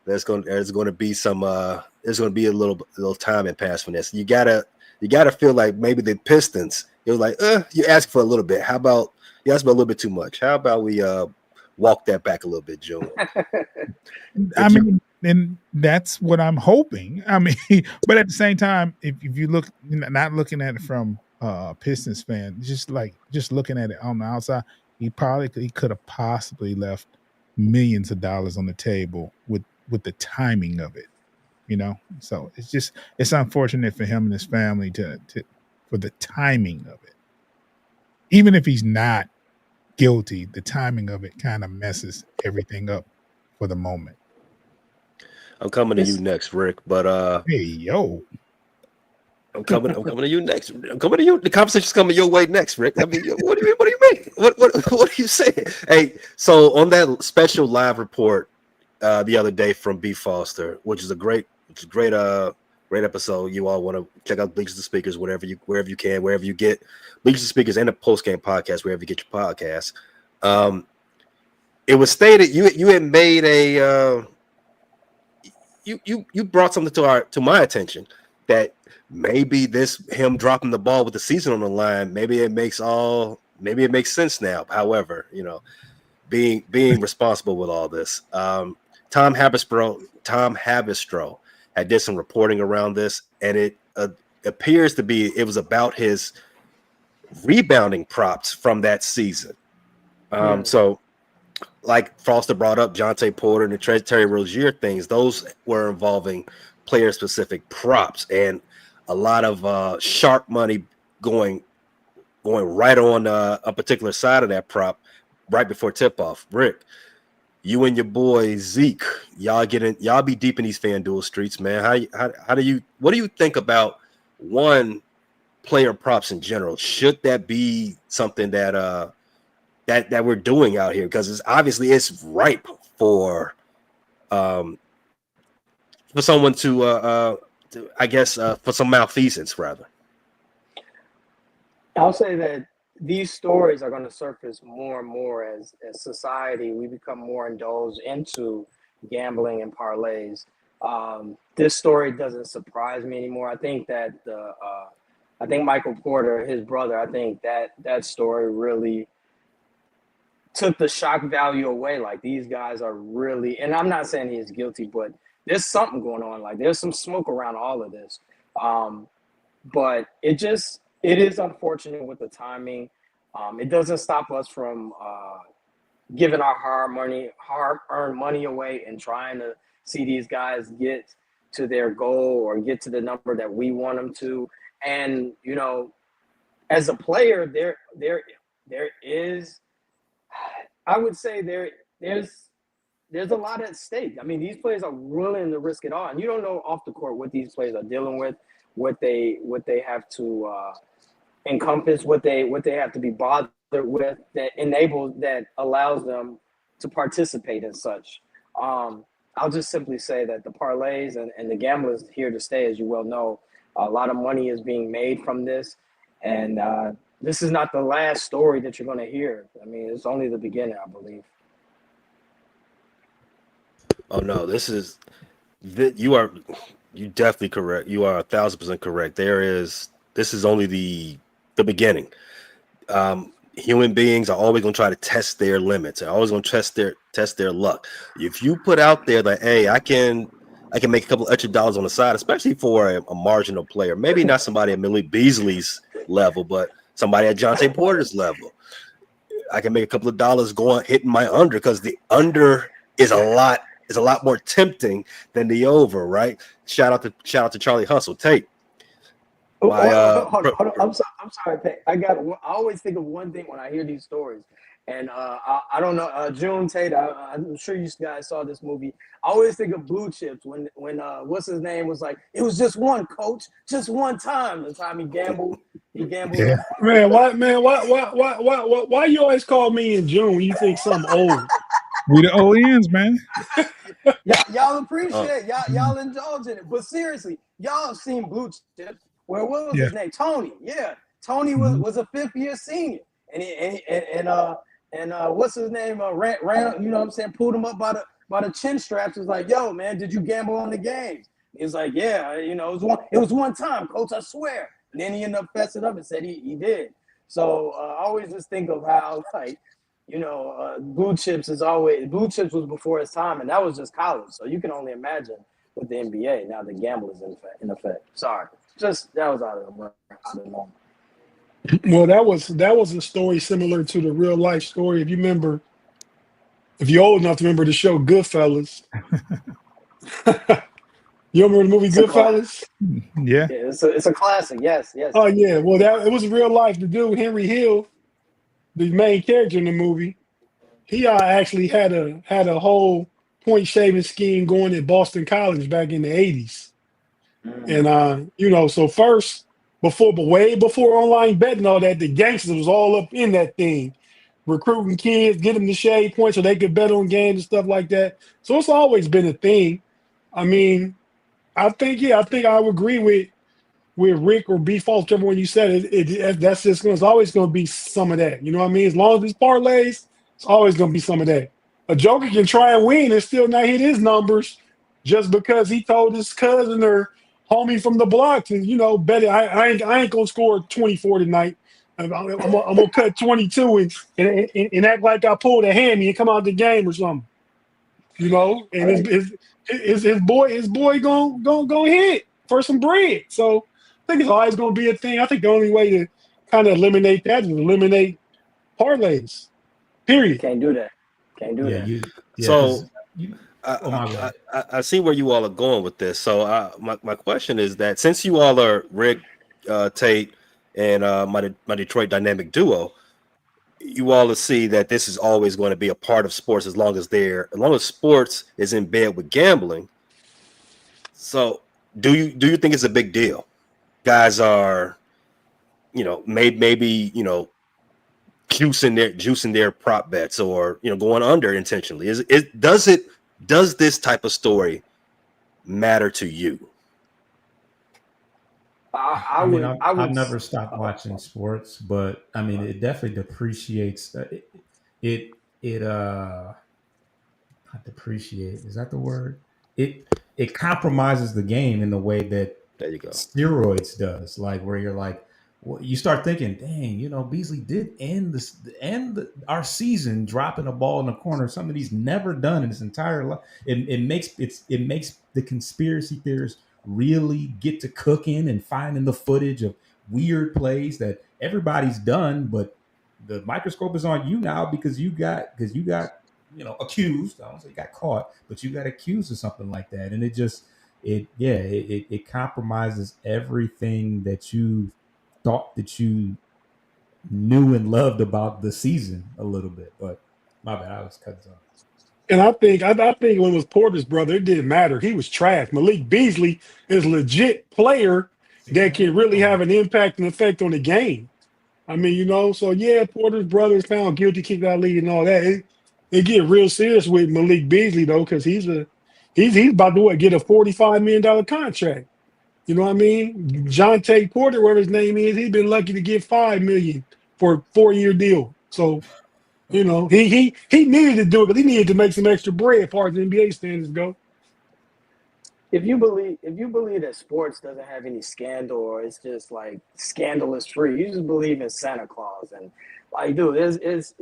Speaker 1: There's going to be there's going to be a little time and pass from this. You gotta feel like maybe the Pistons, it was like, you ask for a little bit. How about you ask for a little bit too much? How about we walk that back a little bit, Joe?
Speaker 5: I mean, and that's what I'm hoping. I mean, but at the same time, if you look, not looking at it from Pistons fan, just looking at it on the outside, he could have possibly left millions of dollars on the table with the timing of it, So it's unfortunate for him and his family for the timing of it. Even if he's not guilty, the timing of it kind of messes everything up for the moment.
Speaker 1: I'm coming to you next, Rick. But
Speaker 5: hey, yo,
Speaker 1: I'm coming to you next. I'm coming to you. The conversation's coming your way next, Rick. I mean, what do you mean? What are you saying? Hey, so on that special live report the other day from B. Foster, which is a great episode. You all want to check out Bleachers and Speakers, wherever you can, wherever you get Bleachers and Speakers and the post game podcast, wherever you get your podcasts. It was stated you had made a you brought something to my attention, that maybe him dropping the ball with the season on the line, maybe it makes sense now. However, being responsible with all this, Tom Habistro had did some reporting around this, and it appears to be it was about his rebounding props from that season. So, like Foster brought up, Jonte Porter and the Terry Rozier things, those were involving player-specific props and a lot of sharp money going right on a particular side of that prop right before tip-off. Rick, you and your boy Zeke, y'all be deep in these FanDuel streets, man. What do you think about player props in general? Should that be something that that we're doing out here? Because it's ripe for someone to I guess for some malfeasance rather.
Speaker 3: I'll say that these stories are going to surface more and more as society, we become more indulged into gambling and parlays. This story doesn't surprise me anymore. I think that I think Michael Porter, his brother, I think that story really took the shock value away. Like, these guys are really, and I'm not saying he is guilty, but there's something going on. Like, there's some smoke around all of this. But it is unfortunate with the timing. It doesn't stop us from giving our hard-earned money away and trying to see these guys get to their goal or get to the number that we want them to. And, as a player, there is, I would say there's there's a lot at stake. I mean, these players are willing to risk it all, and you don't know off the court what these players are dealing with, what they have to encompass, what they have to be bothered with that allows them to participate in such. I'll just simply say that the parlays and the gamblers here to stay, as you well know. A lot of money is being made from this, and this is not the last story that you're going to hear. I mean, it's only the beginning, I believe.
Speaker 1: Oh no, you definitely correct. You are 1,000% correct. This is only the beginning. Human beings are always going to try to test their limits. They're always going to test their luck. If you put out there that, hey, I can make a couple extra dollars on the side, especially for a marginal player, maybe not somebody at Malik Beasley's level, but somebody at Jonte Porter's level. I can make a couple of dollars hitting my under, because the under is a lot more tempting than the over, right? Shout out to Charlie Hustle. Tate.
Speaker 3: Hold on. I'm sorry, Pat. I always think of one thing when I hear these stories, and I don't know, June Tate. I'm sure you guys saw this movie. I always think of Blue Chips when what's his name was like, it was just one, coach, just one time. The time he gambled.
Speaker 5: Yeah.
Speaker 4: Why you always call me in June when you think something old?
Speaker 5: We the OENs, man.
Speaker 3: Y'all appreciate y'all indulge in it, but seriously, y'all have seen Blue Chips. Where what was his name? Tony. Yeah, Tony was a fifth-year senior, and what's his name? Ran, you know what I'm saying? Pulled him up by the chin straps. Was like, yo, man, did you gamble on the games? He was like, yeah, it was one time, coach, I swear. And then he ended up fessing up and said he did. So I always just think of how, like, Blue Chips was before his time, and that was just college. So you can only imagine with the NBA now the gamblers in effect. Sorry. Just that was out of the moment.
Speaker 4: Well, that was a story similar to the real life story. If you remember, if you're old enough to remember the show Goodfellas, you remember the movie Goodfellas?
Speaker 5: Yeah.
Speaker 3: It's a classic. Yes.
Speaker 4: Oh yeah. Well, it was real life. The dude Henry Hill, the main character in the movie, he actually had a whole point shaving scheme going at Boston College back in the 80s. And so first, way before online betting, all that, the gangsters was all up in that thing, recruiting kids, get them to shave points so they could bet on games and stuff like that. So it's always been a thing. I mean, I think I would agree with Rick or B Falls, whichever one you said it. That's just it's always going to be some of that. You know what I mean? As long as it's parlays, it's always going to be some of that. A joker can try and win and still not hit his numbers just because he told his cousin or homie from the block to, bet it. I ain't gonna score 24 tonight. I'm gonna cut 22 and act like I pulled a hammy and come out the game or something. And his boy gonna hit for some bread. So I think it's always gonna be a thing. I think the only way to kind of eliminate that is eliminate parlays. Period.
Speaker 3: Can't do that.
Speaker 1: So I see where you all are going with this. So my question is that since you all are Rick, Tate, and my Detroit dynamic duo, you all will see that this is always going to be a part of sports as long as sports is in bed with gambling. So do you think it's a big deal? Guys are, maybe juicing their prop bets or going under intentionally. Does this type of story matter to you?
Speaker 2: I've never stopped watching sports, but I mean, it definitely depreciates. It not depreciate. Is that the word? It compromises the game in the way that
Speaker 1: There you go.
Speaker 2: steroids does. Like where you're like, you start thinking, dang, Beasley did end our season dropping a ball in the corner, something he's never done in his entire life. It makes the conspiracy theorists really get to cooking and finding the footage of weird plays that everybody's done, but the microscope is on you now because you got accused. I don't say you got caught, but you got accused of something like that, and it compromises everything that you thought that you knew and loved about the season a little bit. But my bad, I was cutting off.
Speaker 4: And I think when it was Porter's brother, it didn't matter. He was trash. Malik Beasley is a legit player that can really have an impact and effect on the game. I mean, so yeah, Porter's brother is found guilty, kicked out league and all that. It get real serious with Malik Beasley though, because he's about to get a $45 million contract. You know what I mean? John Tate Porter, whatever his name is, he's been lucky to get $5 million for a 4-year deal. So he needed to do it, but he needed to make some extra bread as far as the NBA standards go.
Speaker 3: If you believe that sports doesn't have any scandal or it's just like scandalous free, you just believe in Santa Claus. And like, dude, there's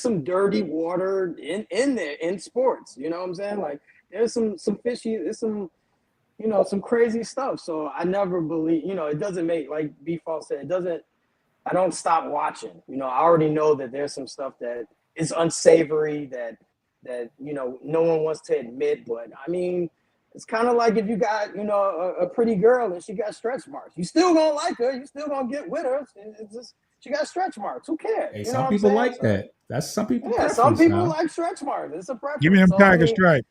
Speaker 3: some dirty water in there in sports. You know what I'm saying? Like there's some fishy, there's some some crazy stuff. So I never believe, it doesn't make, like B-Fall said, I don't stop watching. I already know that there's some stuff that is unsavory that no one wants to admit. But I mean, it's kind of like if you got, a pretty girl and she got stretch marks, you still gonna like her, you still gonna get with her. It's just, she got stretch marks. Who cares?
Speaker 2: Hey, some people like that. That's some people.
Speaker 3: Yeah, some people like stretch marks. It's a preference.
Speaker 5: Give me them tiger stripes.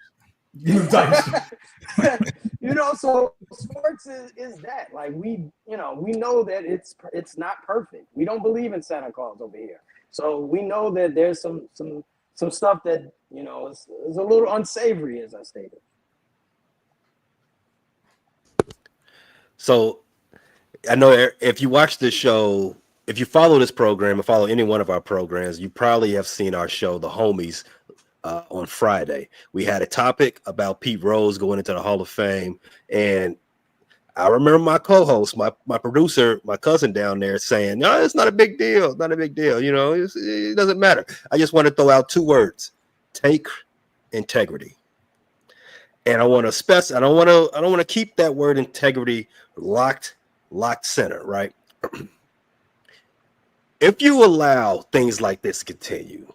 Speaker 3: So sports is that. Like we know that it's not perfect. We don't believe in Santa Claus over here. So we know that there's some stuff that, is a little unsavory, as I stated.
Speaker 1: So I know if you watch this show, if you follow this program or follow any one of our programs, you probably have seen our show, The Homies, on Friday. We had a topic about Pete Rose going into the Hall of Fame. And I remember my co-host, my producer, my cousin down there saying, no, it's not a big deal. Not a big deal. It doesn't matter. I just want to throw out 2 words: take integrity. And I want to I don't want to keep that word integrity locked center, right? If you allow things like this to continue,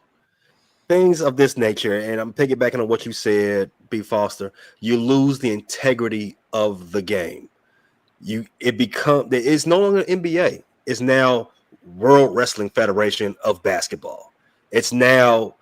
Speaker 1: things of this nature, and I'm piggybacking on what you said, B. Foster, you lose the integrity of the game. There is no longer NBA. It's now World Wrestling Federation of Basketball. It's now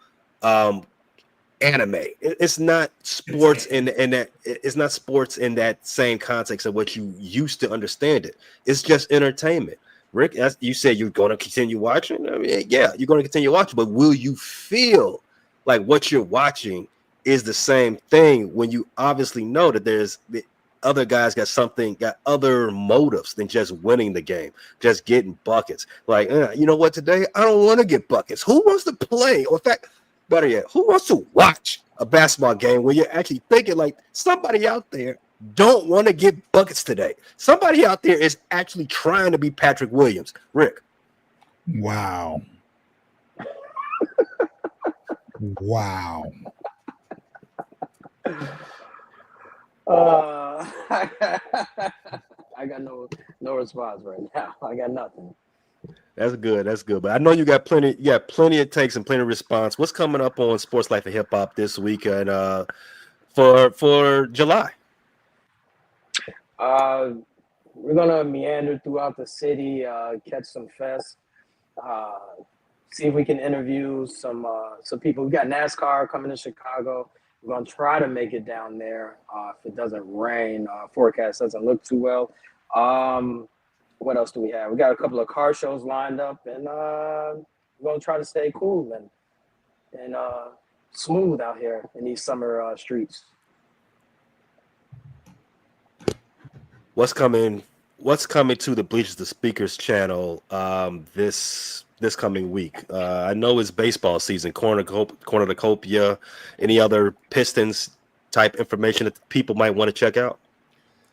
Speaker 1: anime. It's not sports in that. It's not sports in that same context of what you used to understand it. It's just entertainment. Rick, as you said, you're going to continue watching. I mean, yeah, you're going to continue watching, but will you feel like what you're watching is the same thing when you obviously know that there's the other guys got other motives than just winning the game, just getting buckets? Like, you know what? Today I don't want to get buckets. Who wants to play? Or in fact, better yet, who wants to watch a basketball game when you're actually thinking like somebody out there don't want to get buckets today? Somebody out there is actually trying to be Patrick Williams. Rick.
Speaker 5: Wow. Wow.
Speaker 3: I got no response right now. I got nothing.
Speaker 1: That's good. But I know you got plenty of takes and plenty of response. What's coming up on Sports Life and Hip Hop this week and for July?
Speaker 3: We're gonna meander throughout the city, catch some fests, see if we can interview some people. We got NASCAR coming to Chicago. We're gonna try to make it down there if it doesn't rain. Forecast doesn't look too well. What else do we have? We got a couple of car shows lined up, and we're gonna try to stay cool and smooth out here in these summer streets.
Speaker 1: What's coming to the Bleachers to Speakers channel this coming week? I know it's baseball season, cornucopia, any other Pistons type information that people might want to check out?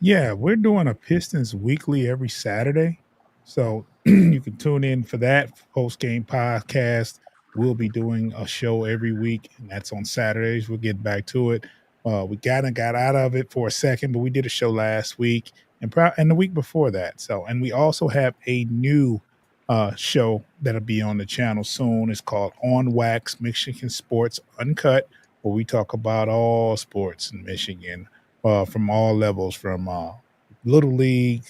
Speaker 5: Yeah, we're doing a Pistons weekly every Saturday. So you can tune in for that post-game podcast. We'll be doing a show every week, and that's on Saturdays. We'll get back to it. We got out of it for a second, but we did a show last week and the week before that. So, and we also have a new show that'll be on the channel soon. It's called On Wax Michigan Sports Uncut, where we talk about all sports in Michigan from all levels, from little league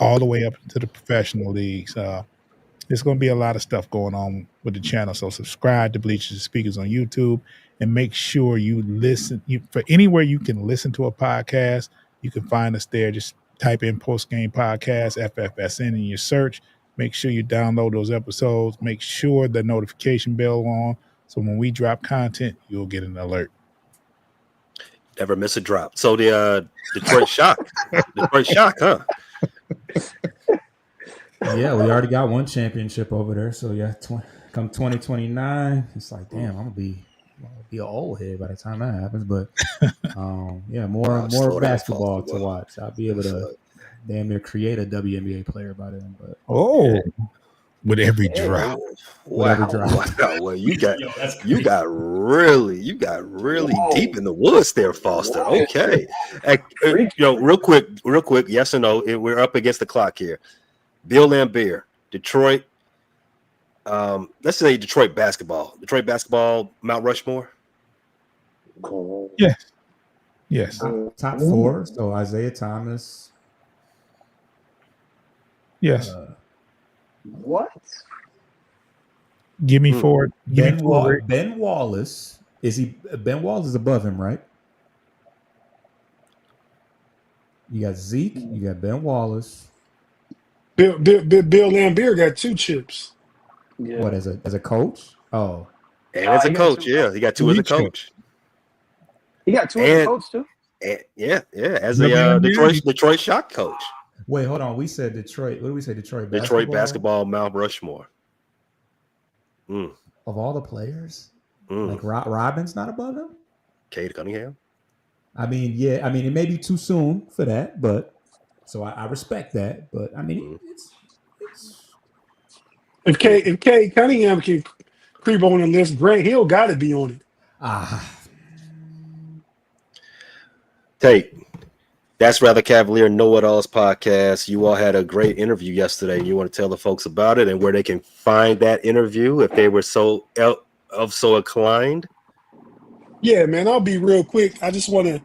Speaker 5: all the way up into the professional leagues. There's going to be a lot of stuff going on with the channel. So subscribe to Bleachers and Speakers on YouTube and make sure you listen. For anywhere you can listen to a podcast, you can find us there. Just type in Post Game Podcast, FFSN in your search. Make sure you download those episodes. Make sure the notification bell on, so when we drop content, you'll get an alert.
Speaker 1: Never miss a drop. So the Detroit Shock, huh?
Speaker 2: Yeah, we already got one championship over there. So yeah, come 2029, it's like, damn, I'm gonna be an old head by the time that happens. But yeah, more basketball to watch. I'll be able to damn near create a WNBA player by then. But
Speaker 5: with every drop.
Speaker 1: Wow. Well, you got really deep in the woods there, Foster. Okay. Real quick, yes or no? We're up against the clock here. Bill Laimbeer, Detroit. Let's say Detroit basketball. Mount Rushmore.
Speaker 5: Yes.
Speaker 2: Top 4. So Isaiah Thomas.
Speaker 5: Yes.
Speaker 3: What?
Speaker 5: Give me four.
Speaker 2: Ben Wallace. Ben Wallace is above him, right? You got Zeke. You got Ben Wallace.
Speaker 4: Bill Laimbeer got 2 chips.
Speaker 3: Yeah.
Speaker 2: What, as a coach? Oh,
Speaker 1: and as a coach, yeah, he got 2 as a coach.
Speaker 3: He got 2 as a coach too.
Speaker 1: Yeah, as a Detroit Shock coach.
Speaker 2: Wait, hold on. We said Detroit. What did we say? Detroit
Speaker 1: basketball, Mount Rushmore.
Speaker 2: Of all the players, like Robin's not above him.
Speaker 1: Cade Cunningham.
Speaker 2: I mean, yeah. I mean, it may be too soon for that, but so I respect that. But I mean, it's
Speaker 4: if Cade Cunningham can creep on the list, Grant Hill got to be on it.
Speaker 1: Tate. That's Rather Cavalier Know-It-Alls podcast. You all had a great interview yesterday. You want to tell the folks about it and where they can find that interview if they were so inclined?
Speaker 4: Yeah, man, I'll be real quick. I just want to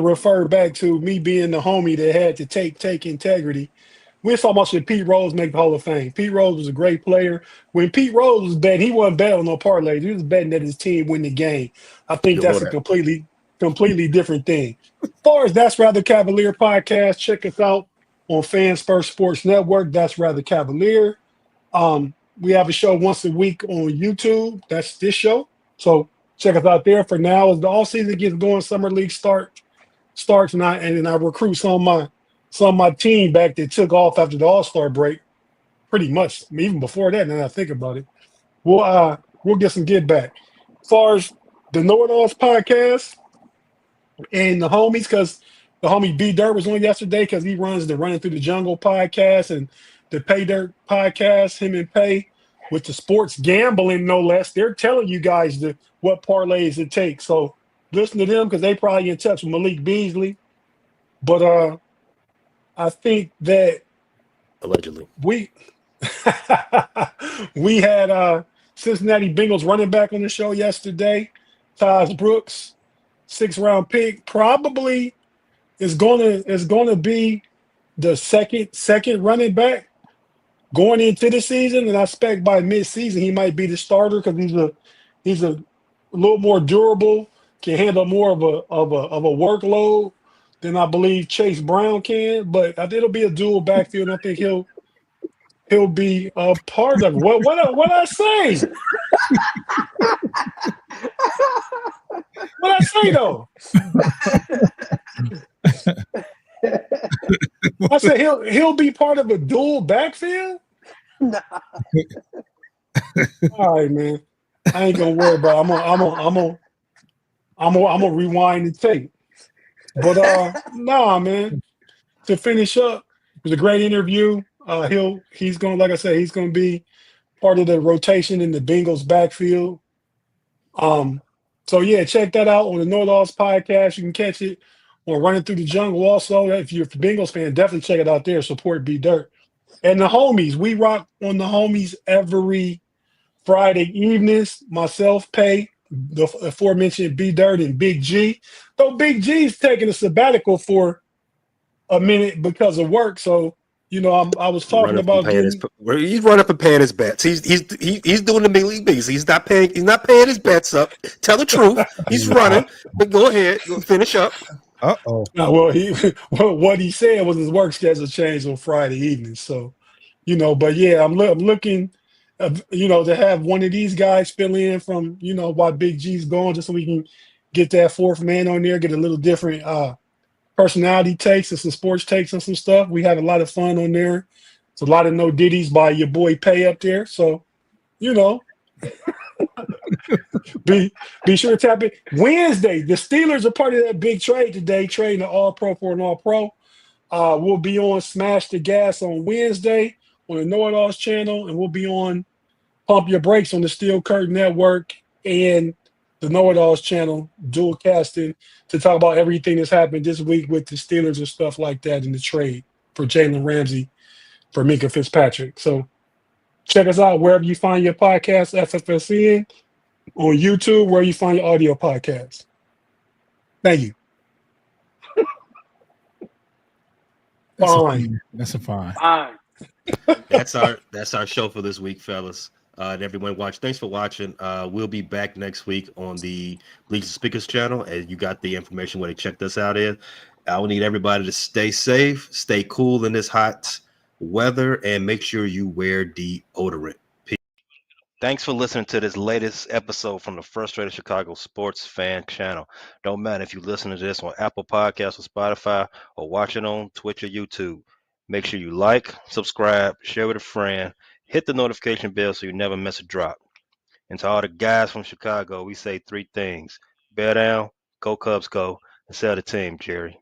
Speaker 4: refer back to me being the homie that had to take integrity. We're talking about should Pete Rose make the Hall of Fame. Pete Rose was a great player. When Pete Rose was betting, he wasn't betting on no parlays. He was betting that his team win the game. I think that's a completely different thing. As far as That's Rather Cavalier podcast, check us out on Fans First Sports Network. That's Rather Cavalier. We have a show once a week on YouTube. That's this show. So check us out there. For now, as the all season gets going, summer league starts, and I recruit some of my team back that took off after the All-Star break. Pretty much, even before that. Now that I think about it, we'll get some get back. As far as the Know-It-Alls podcast. And the homies, because the homie B Dirt was on yesterday because he runs the Running Through the Jungle podcast and the Pay Dirt podcast, him and Pay, with the sports gambling, no less. They're telling you guys what parlays it takes. So listen to them because they probably in touch with Malik Beasley. But I think that
Speaker 1: allegedly
Speaker 4: we had Cincinnati Bengals running back on the show yesterday, Taj Brooks. 6th-round pick, probably is gonna be the second running back going into the season, and I expect by mid-season he might be the starter because he's a little more durable, can handle more of a workload than I believe Chase Brown can. But I think it'll be a dual backfield. And I think he'll be a part of it. What I say? What I say though? I said he'll be part of a dual backfield.
Speaker 3: Nah.
Speaker 4: All right, man. I ain't gonna worry about it. I'm gonna rewind the tape. But nah, man. To finish up, it was a great interview. He's gonna, like I said, he's gonna be part of the rotation in the Bengals backfield. So yeah, check that out on the Know-It-Alls podcast. You can catch it on Running Through the Jungle. Also, if you're a Bengals fan, definitely check it out there. Support B Dirt. And the homies, we rock on the homies every Friday evenings. Myself, Pay, the aforementioned B Dirt, and Big G. Though Big G's taking a sabbatical for a minute because of work. So I was talking about getting.
Speaker 1: He's running up and paying his bets. He's doing the Malik Beasley. He's not paying his bets up. Tell the truth. He's running. But go ahead, finish up.
Speaker 5: Uh-oh.
Speaker 4: No, what he said was his work schedule changed on Friday evening. So, but yeah, I'm looking, to have one of these guys fill in from, while Big G's gone, just so we can get that fourth man on there, get a little different personality takes and some sports takes and some stuff. We had a lot of fun on there. It's a lot of no ditties by your boy Pay up there. So, be sure to tap in. Wednesday, the Steelers are part of that big trade today, trading an all-pro for an all-pro. We'll be on Smash the Gas on Wednesday on the Know It Alls channel, and we'll be on Pump Your Brakes on the Steel Curtain Network and the Know It Alls channel, dual casting, to talk about everything that's happened this week with the Steelers and stuff like that in the trade for Jalen Ramsey for Minka Fitzpatrick. So check us out wherever you find your podcast, FFSN, on YouTube, where you find your audio podcast. Thank you. Fine.
Speaker 5: That's a fine.
Speaker 3: Fine.
Speaker 1: That's our show for this week, fellas. And everyone watch. Thanks for watching. We'll be back next week on the Bleacher Speakers channel, and you got the information where they checked us out in. I will need everybody to stay safe, stay cool in this hot weather, and make sure you wear deodorant. Peace. Thanks for listening to this latest episode from the Frustrated Chicago Sports Fan Channel. Don't matter if you listen to this on Apple Podcasts or Spotify or watch it on Twitch or YouTube. Make sure you like, subscribe, share with a friend, hit the notification bell so you never miss a drop. And to all the guys from Chicago, we say three things. Bear down, go Cubs go, and sell the team, Jerry.